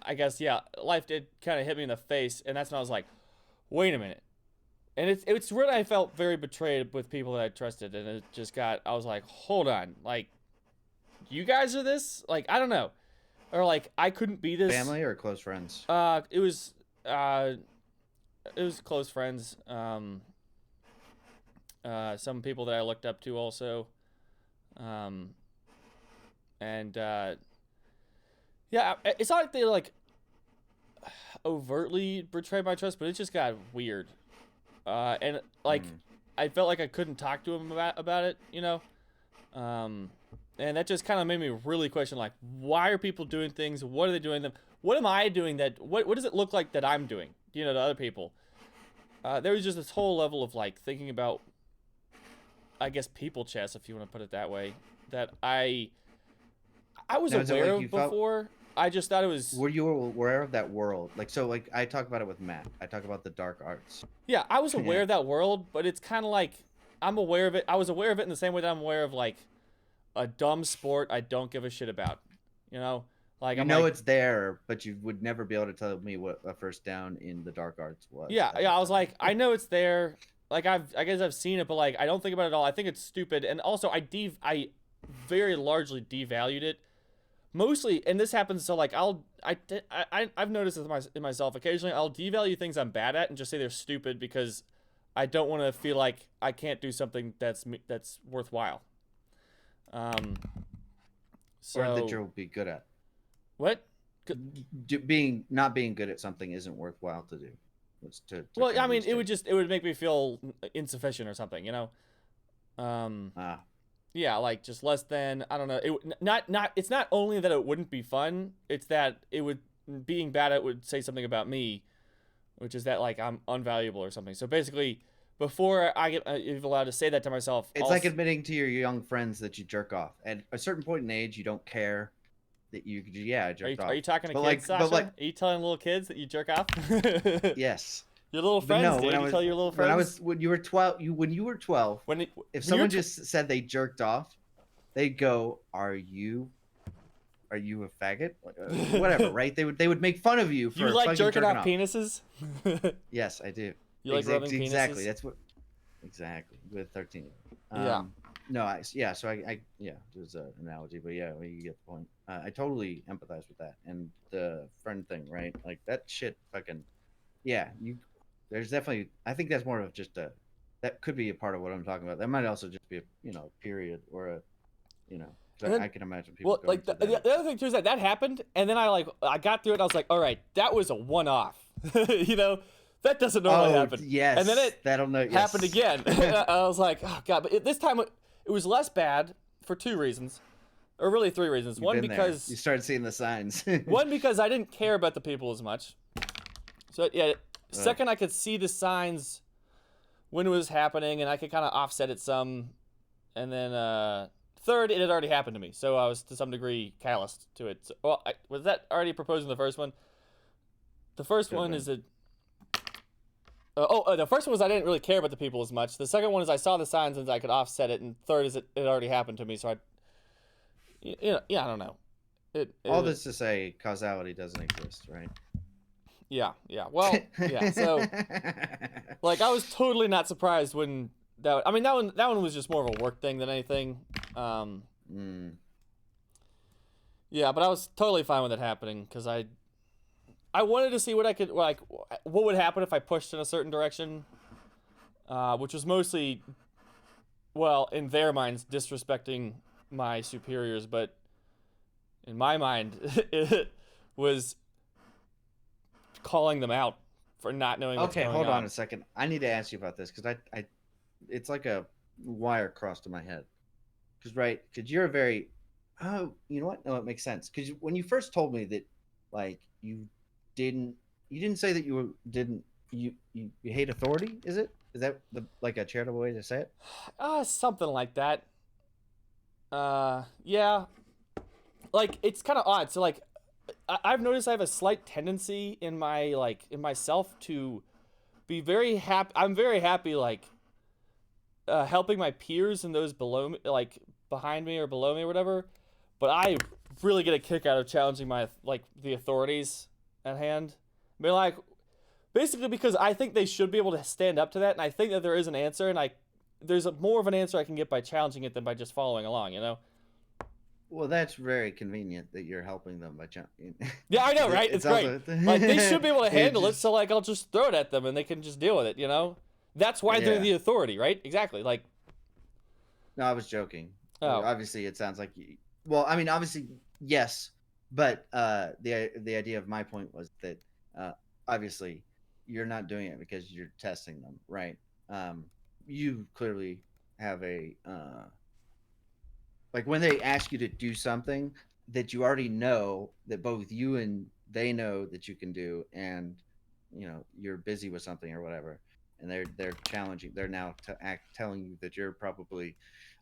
I guess yeah, life did kind of hit me in the face, and that's when I was like, wait a minute. And it's really, I felt very betrayed with people that I trusted, and it just got, I was like, hold on, like, you guys are this? Like, I don't know. Or like I couldn't be this. Family or close friends? It was close friends. Some people that I looked up to also. And yeah, it's not like they like overtly betrayed my trust, but it just got weird. And like I felt like I couldn't talk to him about it, and that just kind of made me really question, like, why are people doing things? What are they doing them? What am I doing that? What does it look like that I'm doing? To other people. There was just this whole level of like thinking about, I guess, people chess, if you want to put it that way, that I was Now, is it aware like of before. I just thought it was. Were you aware of that world? Like I talk about it with Matt. I talk about the dark arts. Yeah, I was aware of that world, but it's kind of like I'm aware of it. I was aware of it in the same way that I'm aware of like a dumb sport I don't give a shit about. Like You know it's there, but you would never be able to tell me what a first down in the dark arts was. Yeah. I was like, I know it's there. Like I guess I've seen it, but like I don't think about it at all. I think it's stupid, and also I very largely devalued it. mostly, and this happens, so like I've noticed this in myself. Occasionally I'll devalue things I'm bad at and just say they're stupid because I don't want to feel like I can't do something that's worthwhile. So Or that you'll be good at. what? Not being good at something isn't worthwhile to do. It's to Well, kind I of mean, restate. it would make me feel insufficient or something, you know. Yeah, like just less than, I don't know. It's not only that it wouldn't be fun, it's that being bad at it would say something about me, which is that like I'm unvaluable or something. So basically, before I get allowed to say that to myself, It's like admitting to your young friends that you jerk off. At a certain point in age, you don't care that I jerked off. Are you talking to But kids, Sasha? like, Are you telling little kids that you jerk off? yes. Your little But friends, no, dude. You tell your little friends. when you were 12, if someone just said they jerked off, they'd go, "Are you a faggot?" Whatever, right? They would make fun of you for You like jerking off off penises? Yes, I do. You like rubbing penises? Exactly. That's what. Exactly. With 13. Yeah. No, so there's an analogy, but yeah, you get the point. I totally empathize with that. And the friend thing, right? Like that shit fucking, yeah, there's definitely, I think that's more of just that could be a part of what I'm talking about. That might also just be a period or a, I can imagine people. Well, like the other thing too is that happened, and then I got through it. And I was like, all right, that was a one-off. That doesn't normally happen. Yes, and then it happened again. I was like, oh god! But this time it was less bad for two reasons, or really three reasons. One, because you started seeing the signs. One, because I didn't care about the people as much. So yeah. Second, I could see the signs when it was happening, and I could kind of offset it some. And then third, it had already happened to me, so I was to some degree calloused to it. So, was that already proposed in the first one? The first one is that. The first one was I didn't really care about the people as much. The second one is I saw the signs and I could offset it. And third is it already happened to me, so I don't know. All this to say, causality doesn't exist, right? Yeah. Well, yeah. So, like, I was totally not surprised when that one was just more of a work thing than anything. Yeah, but I was totally fine with it happening because I wanted to see what would happen if I pushed in a certain direction, which was mostly, well, in their minds, disrespecting my superiors, but in my mind, it was calling them out for not knowing what's going on. Okay, hold on a second. I need to ask you about this because it's like a wire crossed to my head. Because you're a very, you know what? No, it makes sense. Because when you first told me that, like, you didn't say that you hate authority, is that like a charitable way to say it? Something like that. Yeah. Like, it's kind of odd. So, like, I've noticed I have a slight tendency in myself to be very happy. I'm very happy, like, helping my peers and those below me, like, behind me or below me or whatever. But I really get a kick out of challenging the authorities at hand. I mean, like, basically because I think they should be able to stand up to that, and I think that there is an answer, and there's more of an answer I can get by challenging it than by just following along, you know? Well, that's very convenient that you're helping them by challenging. Yeah, I know, right? It's great. Like, they should be able to handle it, so, like, I'll just throw it at them, and they can just deal with it, you know? That's why they're the authority, right? Exactly, like... No, I was joking. Oh. Obviously, it sounds like... Well, I mean, obviously, yes, but the idea of my point was that, obviously, you're not doing it because you're testing them, right? You clearly have a... like when they ask you to do something that you already know that both you and they know that you can do, and you're busy with something or whatever, and they're challenging, they're now telling you that you're probably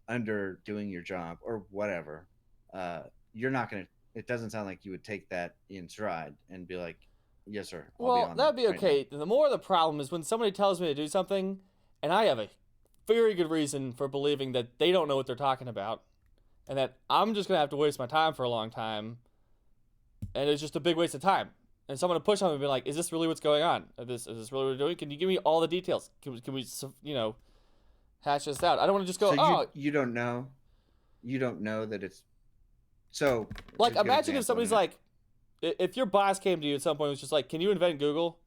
under doing your job or whatever. You're not gonna. It doesn't sound like you would take that in stride and be like, "Yes, sir." Well, that'd be okay. The more the problem is when somebody tells me to do something, and I have a very good reason for believing that they don't know what they're talking about, and that I'm just going to have to waste my time for a long time, and it's just a big waste of time. And someone to push on me and be like, is this really what's going on? Is this really what we're doing? Can you give me all the details? Can we hash this out? I don't want to just go, so you don't know? You don't know that it's So Like, here's a good imagine if example, somebody's and like, if your boss came to you at some point and was just like, "Can you invent Google?"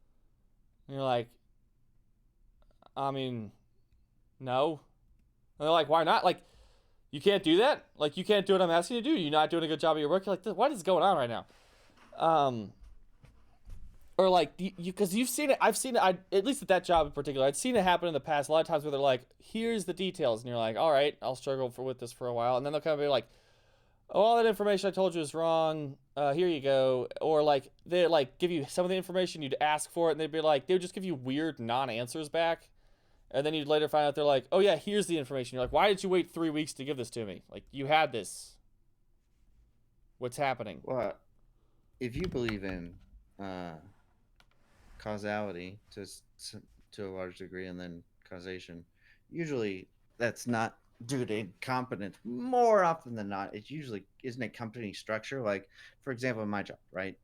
And you're like, "I mean, no." And they're like, "Why not?" Like, you can't do that. Like, you can't do what I'm asking you to do. You're not doing a good job of your work. You're like, what is going on right now? Or like, because you've seen it. I've seen it. At least at that job in particular, I'd seen it happen in the past a lot of times where they're like, "Here's the details," and you're like, "All right, I'll struggle with this for a while," and then they'll come and be like, "Oh, all that information I told you is wrong. Here you go." Or like they like give you some of the information you'd ask for it, and they'd be like, they would just give you weird non-answers back, and then you'd later find out they're like, "Oh yeah, here's the information." You're like, "Why did you wait 3 weeks to give this to me? Like, you had this. What's happening?" well, if you believe in causality to a large degree, and then causation, usually that's not due to incompetence. More often than not, it's usually isn't a company structure. Like, for example, in my job, right?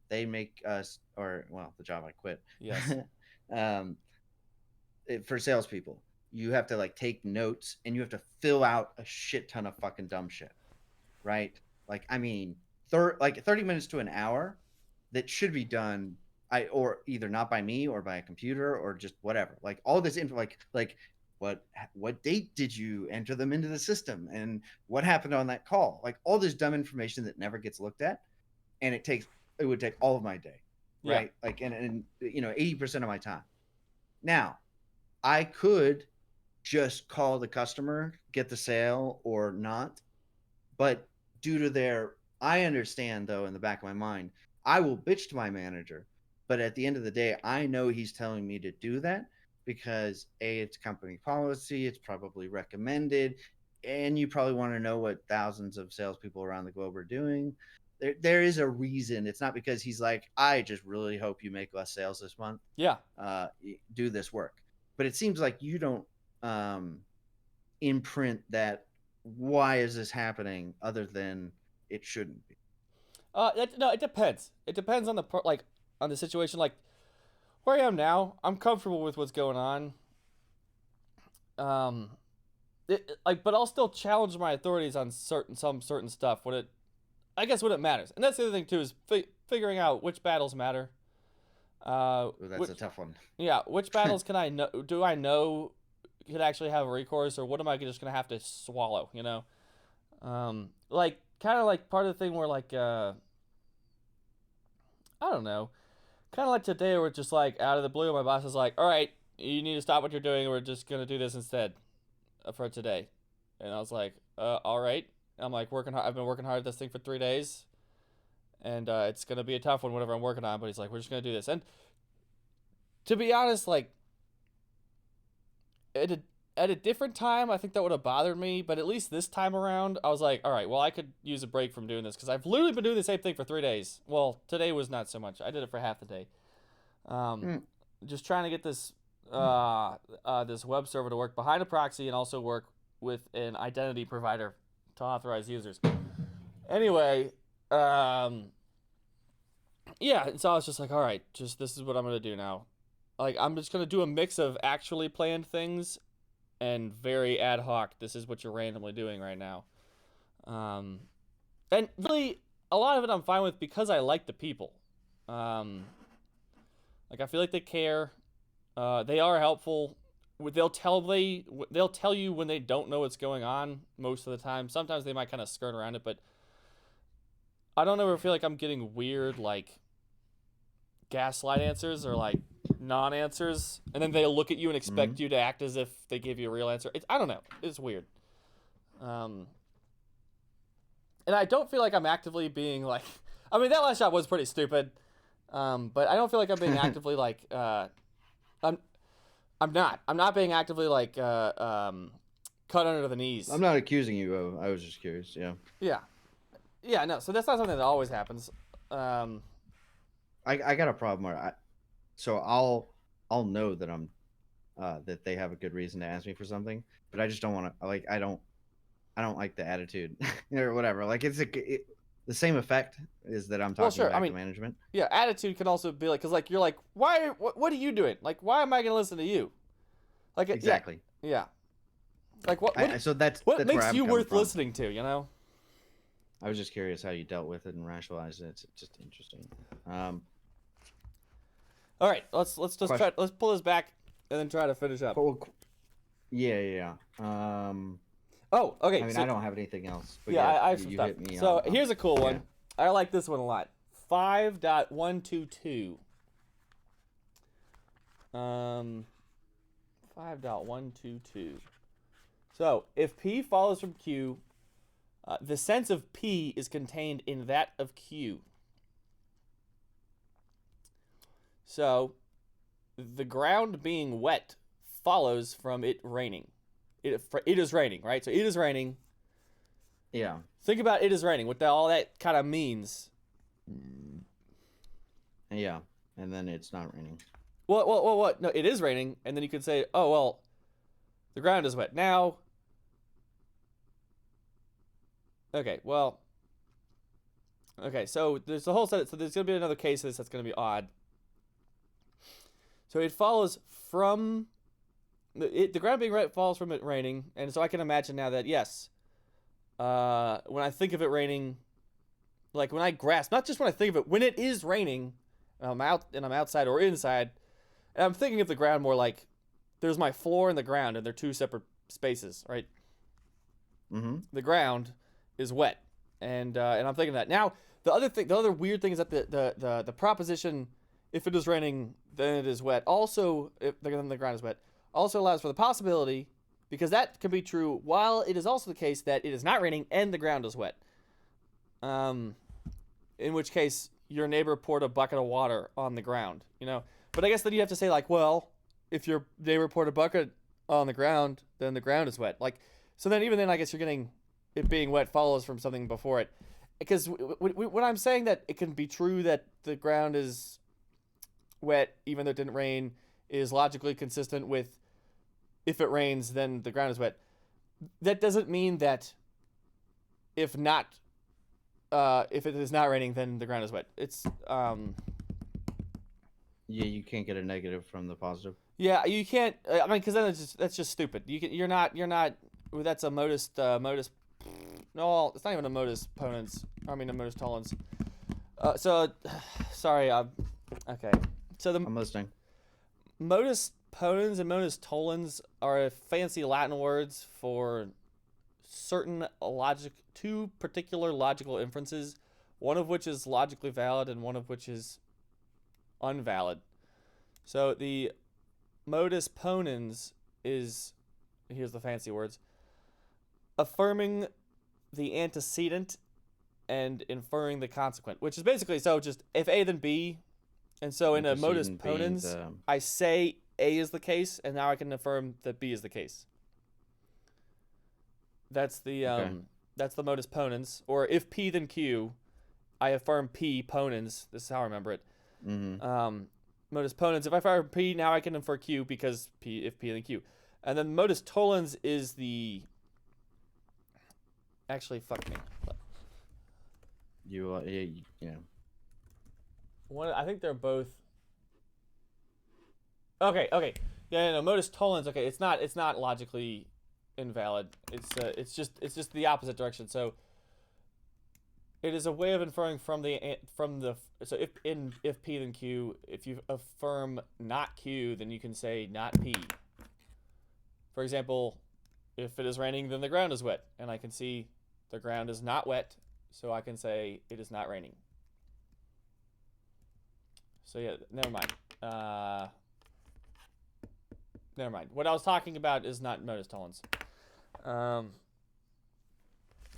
They make us, or well, the job I quit. Yes. um, for salespeople, you have to like take notes and you have to fill out a shit ton of fucking dumb shit, right? Like, I mean, 30 minutes to an hour that should be done or either not by me or by a computer or just whatever. Like all this info, like what date did you enter them into the system and what happened on that call? Like all this dumb information that never gets looked at, and it would take all of my day, right? Yeah. Like and 80% of my time. Now, I could just call the customer, get the sale or not, but due to I understand though in the back of my mind, I will bitch to my manager, but at the end of the day, I know he's telling me to do that because it's company policy, it's probably recommended, and you probably want to know what thousands of salespeople around the globe are doing. There is a reason. It's not because he's like, I just really hope you make less sales this month. Yeah. Do this work. But it seems like you don't imprint that. Why is this happening? Other than it shouldn't be. No, it depends. It depends on on the situation. Like where I am now, I'm comfortable with what's going on. But I'll still challenge my authorities on some certain stuff when it matters. And that's the other thing too is figuring out which battles matter. That's a tough one. Yeah, which battles can I know? Do I know could actually have a recourse, or what am I just gonna have to swallow? You know, like kind of like part of the thing where like I don't know, kind of like today where it's just like out of the blue, my boss is like, "All right, you need to stop what you're doing. We're just gonna do this instead for today," and I was like, "All right." I'm like working hard. I've been working hard at this thing for 3 days, and it's gonna be a tough one, whatever I'm working on. But he's like, "We're just gonna do this." And to be honest, like at a different time, I think that would have bothered me. But at least this time around, I was like, "All right, well, I could use a break from doing this because I've literally been doing the same thing for 3 days." Well, today was not so much. I did it for half the day. Just trying to get this this web server to work behind a proxy and also work with an identity provider to authorize users. Anyway, yeah, and so I was just like, all right, just this is what I'm gonna do now. Like, I'm just gonna do a mix of actually planned things and very ad hoc. This is what you're randomly doing right now. And really, a lot of it I'm fine with because I like the people. Like I feel like they care. They are helpful. They'll tell you when they don't know what's going on most of the time. Sometimes they might kind of skirt around it, but I don't ever feel like I'm getting weird like gaslight answers or like non-answers, and then they look at you and expect you to act as if they gave you a real answer. I don't know. It's weird. And I don't feel like I'm actively being like. I mean, that last shot was pretty stupid. But I don't feel like I'm being actively like. I'm not being actively like cut under the knees. I'm not accusing you of. I was just curious. Yeah. Yeah. No. So that's not something that always happens. I got a problem where I'll know that I'm that they have a good reason to ask me for something, but I just don't want to like I don't like the attitude or whatever. Like the same effect is that I'm talking about management. Yeah, attitude can also be like, because like you're like, what are you doing? Like, why am I gonna listen to you? Like exactly. Yeah. Like what so that's makes where you worth from. listening to? You know. I was just curious how you dealt with it and rationalized it. It's just interesting. All right, let's just try. Let's pull this back and then try to finish up. Yeah. Oh, okay. I mean, I don't have anything else. But Yeah, I have some stuff. So here's a cool one. I like this one a lot. 5.122. 5.122. So if P follows from Q, the sense of P is contained in that of Q. So the ground being wet follows from it raining. It is raining, right? So it is raining. Yeah. Think about it is raining. What all that kind of means. Yeah, and then it's not raining. Well, what? No, it is raining, and then you could say, oh, well, the ground is wet. Now, okay, so there's a whole set. So there's going to be another case of this that's going to be odd. So it follows from, the ground being wet follows from it raining, and so I can imagine now that, yes, when I think of it raining, like when I grasp, not just when I think of it, when it is raining, and I'm outside or inside, and I'm thinking of the ground more like there's my floor and the ground, and they're two separate spaces, right? Mm-hmm. The ground is wet, and I'm thinking that. Now, the other weird thing is that the proposition, if it is raining, then it is wet. Also, then the ground is wet, also allows for the possibility, because that can be true, while it is also the case that it is not raining and the ground is wet. In which case, your neighbor poured a bucket of water on the ground, you know? But I guess then you have to say, like, well, if your neighbor poured a bucket on the ground, then the ground is wet. Like, so then even then, I guess you're getting it being wet follows from something before it. Because when I'm saying that it can be true that the ground is wet, even though it didn't rain, is logically consistent with if it rains, then the ground is wet. That doesn't mean that if it is not raining, then the ground is wet. It's Yeah, you can't get a negative from the positive. Yeah, you can't. I mean, because then that's just stupid. You're not. That's a modus. No, it's not even a modus ponens. I mean, a modus tollens. Sorry. Okay. So I'm listening. Modus ponens and modus tollens are fancy Latin words for two particular logical inferences, one of which is logically valid and one of which is unvalid. So the modus ponens is, here's the fancy words, affirming the antecedent and inferring the consequent, which is basically, so just if A then B, and so in a modus ponens, I say A is the case, and now I can affirm that B is the case. That's the that's the modus ponens. Or if P then Q, I affirm P ponens. This is how I remember it. Mm-hmm. Modus ponens. If I affirm P, now I can infer Q because if P then Q. And then modus tollens is the. Actually, fuck me. Yeah. I think they're both. Okay. Yeah, no, modus tollens. Okay, it's not logically invalid. It's just the opposite direction. So it is a way of inferring from the so if P then Q, if you affirm not Q, then you can say not P. For example, if it is raining, then the ground is wet, and I can see the ground is not wet, so I can say it is not raining. So yeah, never mind. Never mind. What I was talking about is not modus tollens.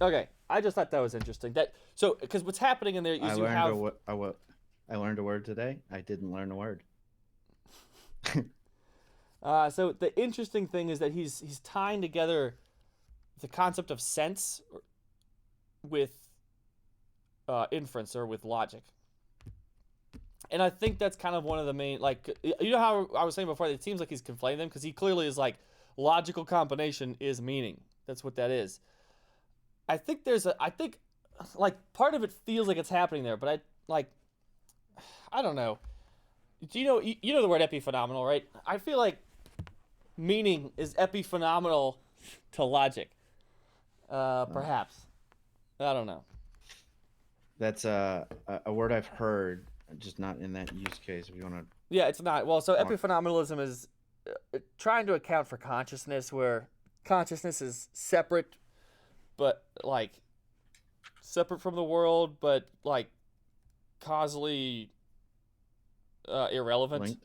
Okay, I just thought that was interesting. Because what's happening in there is I learned a word today. I didn't learn a word. So the interesting thing is that he's tying together the concept of sense with inference or with logic. And I think that's kind of one of the main, like, you know how I was saying before, it seems like he's conflating them, because he clearly is like, logical combination is meaning. That's what that is. I think like, part of it feels like it's happening there, but I don't know. Do you know the word epiphenomenal, right? I feel like meaning is epiphenomenal to logic. Perhaps. I don't know. That's a word I've heard, just not in that use case. If you want to. Yeah, it's not. Well, so epiphenomenalism is trying to account for consciousness, where consciousness is separate, but like separate from the world, but like causally irrelevant. Linked?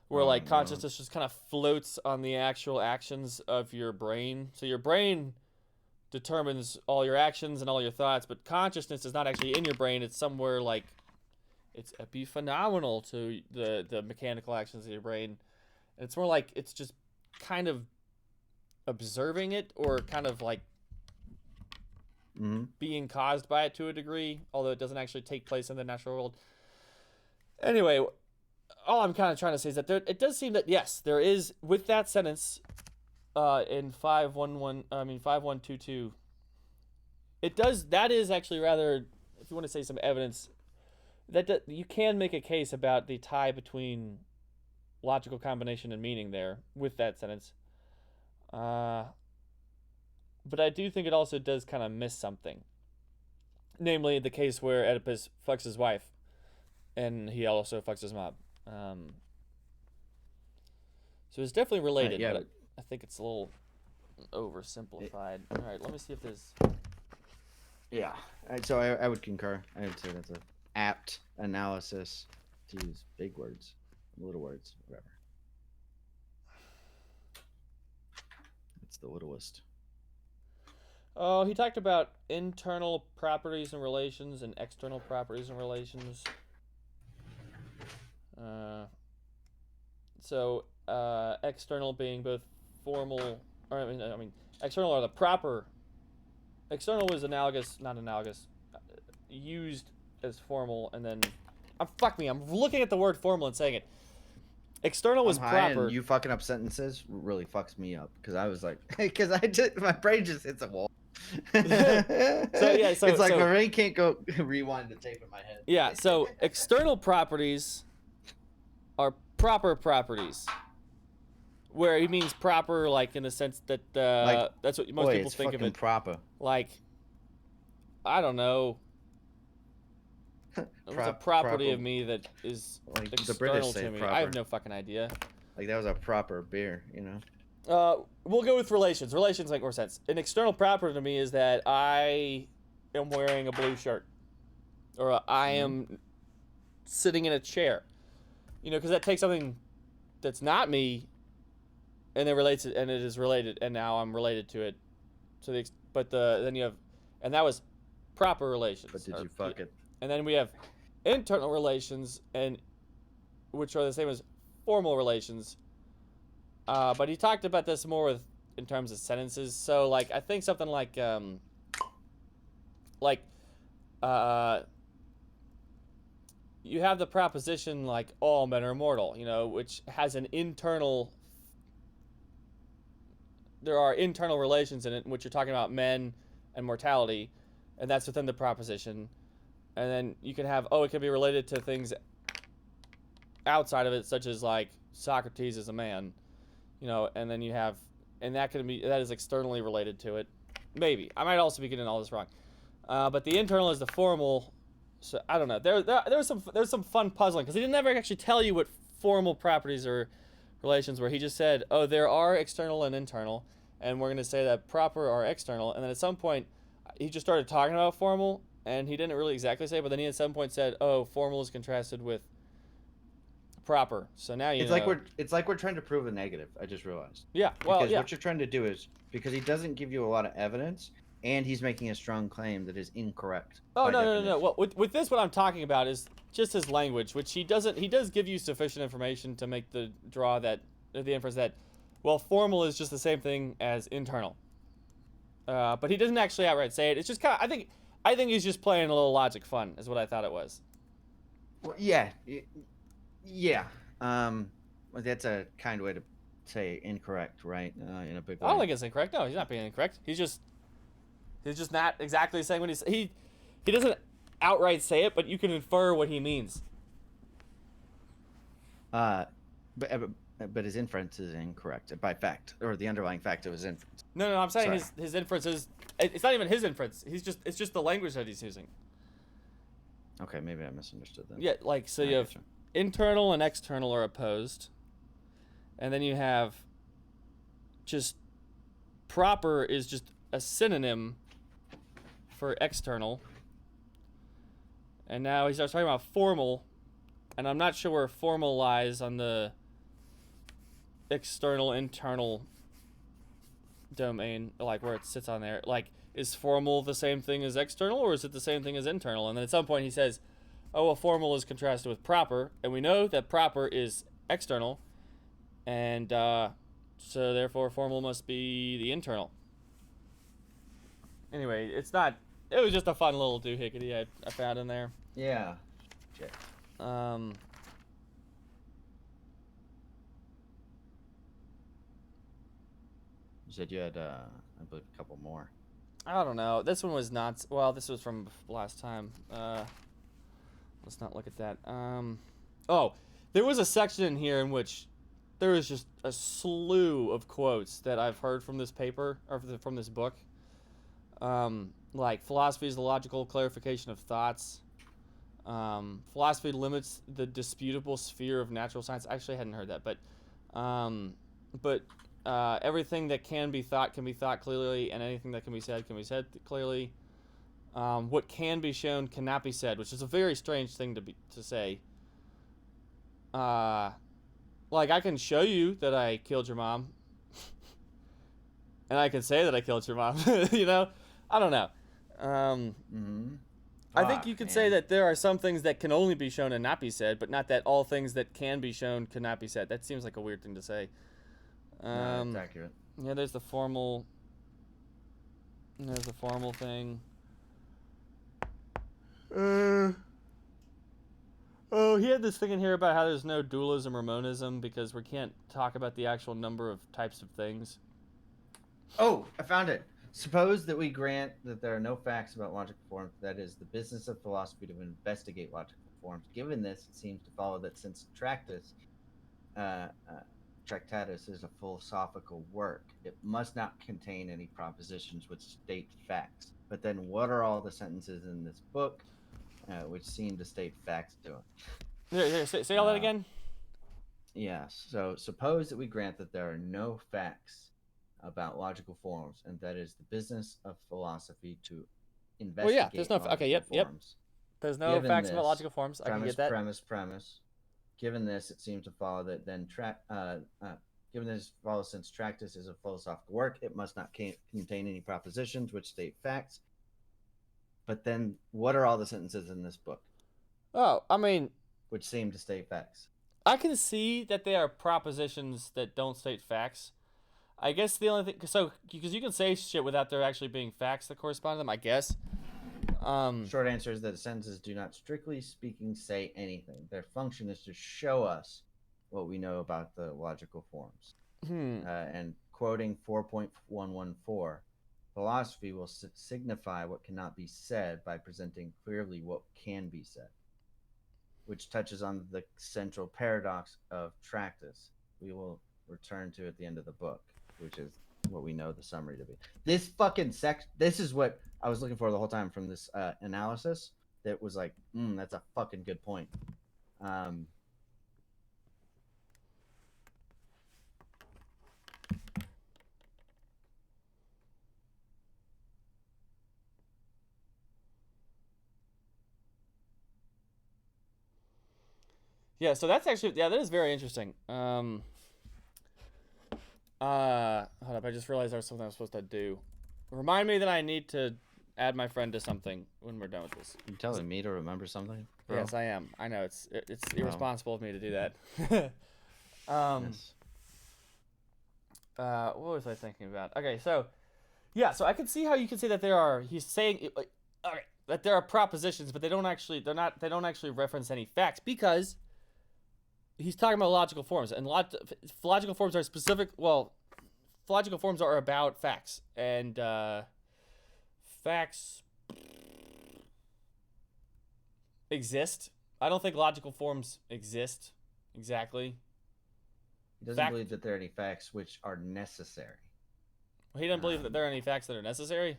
Where like No. consciousness just kind of floats on the actual actions of your brain. So your brain determines all your actions and all your thoughts, but consciousness is not actually in your brain. It's somewhere like it's epiphenomenal to the mechanical actions of your brain. And it's more like it's just kind of observing it, or kind of like being caused by it to a degree, although it doesn't actually take place in the natural world. Anyway, all I'm kind of trying to say is that it does seem that, yes, there is, with that sentence in 5122, that is actually rather, if you want to say some evidence, that you can make a case about the tie between logical combination and meaning there with that sentence. But I do think it also does kind of miss something. Namely, the case where Oedipus fucks his wife, and he also fucks his mom. So it's definitely related, yeah. but I think it's a little oversimplified. All right, let me see if there's... Yeah. So I would concur. I would say that's a apt analysis to use big words, little words, whatever. It's the littlest. Oh, he talked about internal properties and relations and external properties and relations. External being both formal, or I mean, external are the proper. External was not analogous, used as formal, and then, I'm looking at the word formal and saying it. External was proper. And you fucking up sentences really fucks me up, because I was like, because my brain just hits a wall. It's like my brain can't go rewind the tape in my head. Yeah, so external properties are proper properties, where he means proper, like in the sense that that's what most people think of it. Proper. Like, I don't know. What's a property of me that is like external to me? proper. I have no fucking idea. Like, that was a proper beer, you know? We'll go with relations. Relations make more sense. An external property to me is that I am wearing a blue shirt, or I am sitting in a chair. You know, because that takes something that's not me, and it relates it, and it is related, and now I'm related to it. So then you have, and that was proper relations. But did you fuck it? And then we have internal relations, and which are the same as formal relations. But he talked about this more in terms of sentences. So like, I think something like you have the proposition like all men are mortal, you know, which has an internal. There are internal relations in it in which you're talking about men and mortality, and that's within the proposition. And then you can have, it can be related to things outside of it, such as like Socrates is a man, you know, and then you have, and that is externally related to it. Maybe. I might also be getting all this wrong. But the internal is the formal. So I don't know. There's some fun puzzling, because he didn't ever actually tell you what formal properties or relations were. He just said, there are external and internal, and we're going to say that proper are external. And then at some point, he just started talking about formal, and he didn't really exactly say, but then he at some point said, formal is contrasted with proper. So now you know. It's like we're trying to prove a negative. I just realized. Yeah. Well, because what you're trying to do is, because he doesn't give you a lot of evidence, and he's making a strong claim that is incorrect. Oh, no. Well, with this, what I'm talking about is just his language, which he does give you sufficient information to make the inference that, well, formal is just the same thing as internal. But he doesn't actually outright say it. It's just kind of, I think he's just playing a little logic fun, is what I thought it was. Well, yeah. That's a kind way to say incorrect, right? In a big way. I don't think it's incorrect. No, he's not being incorrect. He's just not exactly saying what he doesn't outright say it, but you can infer what he means. But his inference is incorrect by fact, or the underlying fact of his inference. No, I'm saying his inference is, it's not even his inference. It's just the language that he's using. Okay, maybe I misunderstood that. Yeah, like, so I you have gotcha. internal and external are opposed. And then you have just proper is just a synonym for external. And now he starts talking about formal, and I'm not sure where formal lies on the external internal domain, like where it sits on there. Like, is formal the same thing as external, or is it the same thing as internal? And then at some point he says, oh, well, formal is contrasted with proper, and we know that proper is external, and so therefore formal must be the internal. Anyway, it's not. It was just a fun little doohickey I found in there. Yeah. Shit. Um. You said you had, I believe, a couple more. I don't know. This one was not. Well, this was from last time. Let's not look at that. Oh, there was a section in here in which there was just a slew of quotes that I've heard from this paper or from this book. Like philosophy is the logical clarification of thoughts. Philosophy limits the disputable sphere of natural science. Actually, I hadn't heard that, but everything that can be thought clearly, and anything that can be said clearly. What can be shown cannot be said, which is a very strange thing to say. Like, I can show you that I killed your mom, and I can say that I killed your mom. You know, I don't know. I think you could say that there are some things that can only be shown and not be said, but not that all things that can be shown cannot be said. That seems like a weird thing to say. No, that's accurate. Yeah, there's the formal. There's the formal thing. Oh, he had this thing in here about how there's no dualism or monism because we can't talk about the actual number of types of things. Oh, I found it. Suppose that we grant that there are no facts about logical forms, that is, the business of philosophy to investigate logical forms. Given this, it seems to follow that since Tractatus is a philosophical work, it must not contain any propositions which state facts. But then what are all the sentences in this book which seem to state facts to it? Here, say all that again? Yes. So suppose that we grant that there are no facts about logical forms, and that is the business of philosophy to investigate. Well, yeah, there's no. Okay, yep. There's no Given facts this, about logical forms. I can get that. Premise. Given this, it seems to follow that then given this follows since Tractatus is a philosophical work, it must not contain any propositions which state facts. But then, what are all the sentences in this book? Oh, I mean, which seem to state facts. I can see that they are propositions that don't state facts. I guess the only thing, because you can say shit without there actually being facts that correspond to them, I guess. Short answer is that the sentences do not, strictly speaking, say anything. Their function is to show us what we know about the logical forms. And quoting 4.114, philosophy will signify what cannot be said by presenting clearly what can be said, which touches on the central paradox of Tractatus. We will return to at the end of the book, which is what we know the summary to be. This fucking this is what I was looking for the whole time from this analysis. That was like, that's a fucking good point. Yeah, so that's actually, that is very interesting. Hold up, I just realized there was something I was supposed to do. Remind me that I need to add my friend to something when we're done with this. You telling me to remember something, bro? Yes, I am. I know it's irresponsible of me to do that. Yes. What was I thinking about? Okay, so yeah, so I can see how you can say that he's saying that there are propositions, but they don't actually reference any facts because he's talking about logical forms, and logical forms are specific. Well, logical forms are about facts, and facts exist. I don't think logical forms exist exactly. He doesn't believe that there are any facts which are necessary. He doesn't believe that there are any facts that are necessary.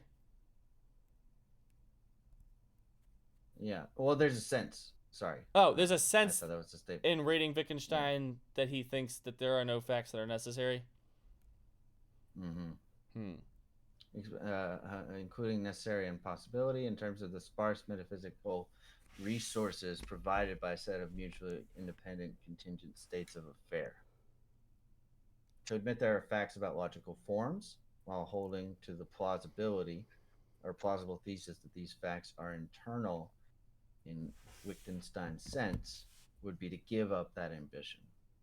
Yeah. Well, there's a sense. Sorry. Oh, there's a I sense thought that was a statement. in reading Wittgenstein that he thinks that there are no facts that are necessary. Mm-hmm. Including necessary and possibility in terms of the sparse metaphysical resources provided by a set of mutually independent contingent states of affair. To admit there are facts about logical forms while holding to the plausibility or plausible thesis that these facts are internal in Wittgenstein's sense would be to give up that ambition.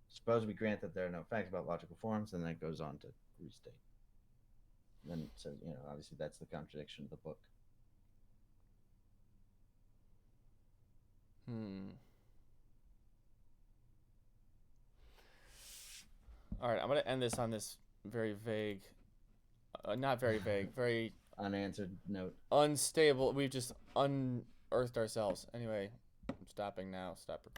Suppose we grant that there are no facts about logical forms, then that goes on to restate. Then so obviously that's the contradiction of the book. All right, I'm gonna end this on this very vague, not very vague, very Unanswered note. unstable. We've just unearthed ourselves. Anyway, I'm stopping now. Stop recording.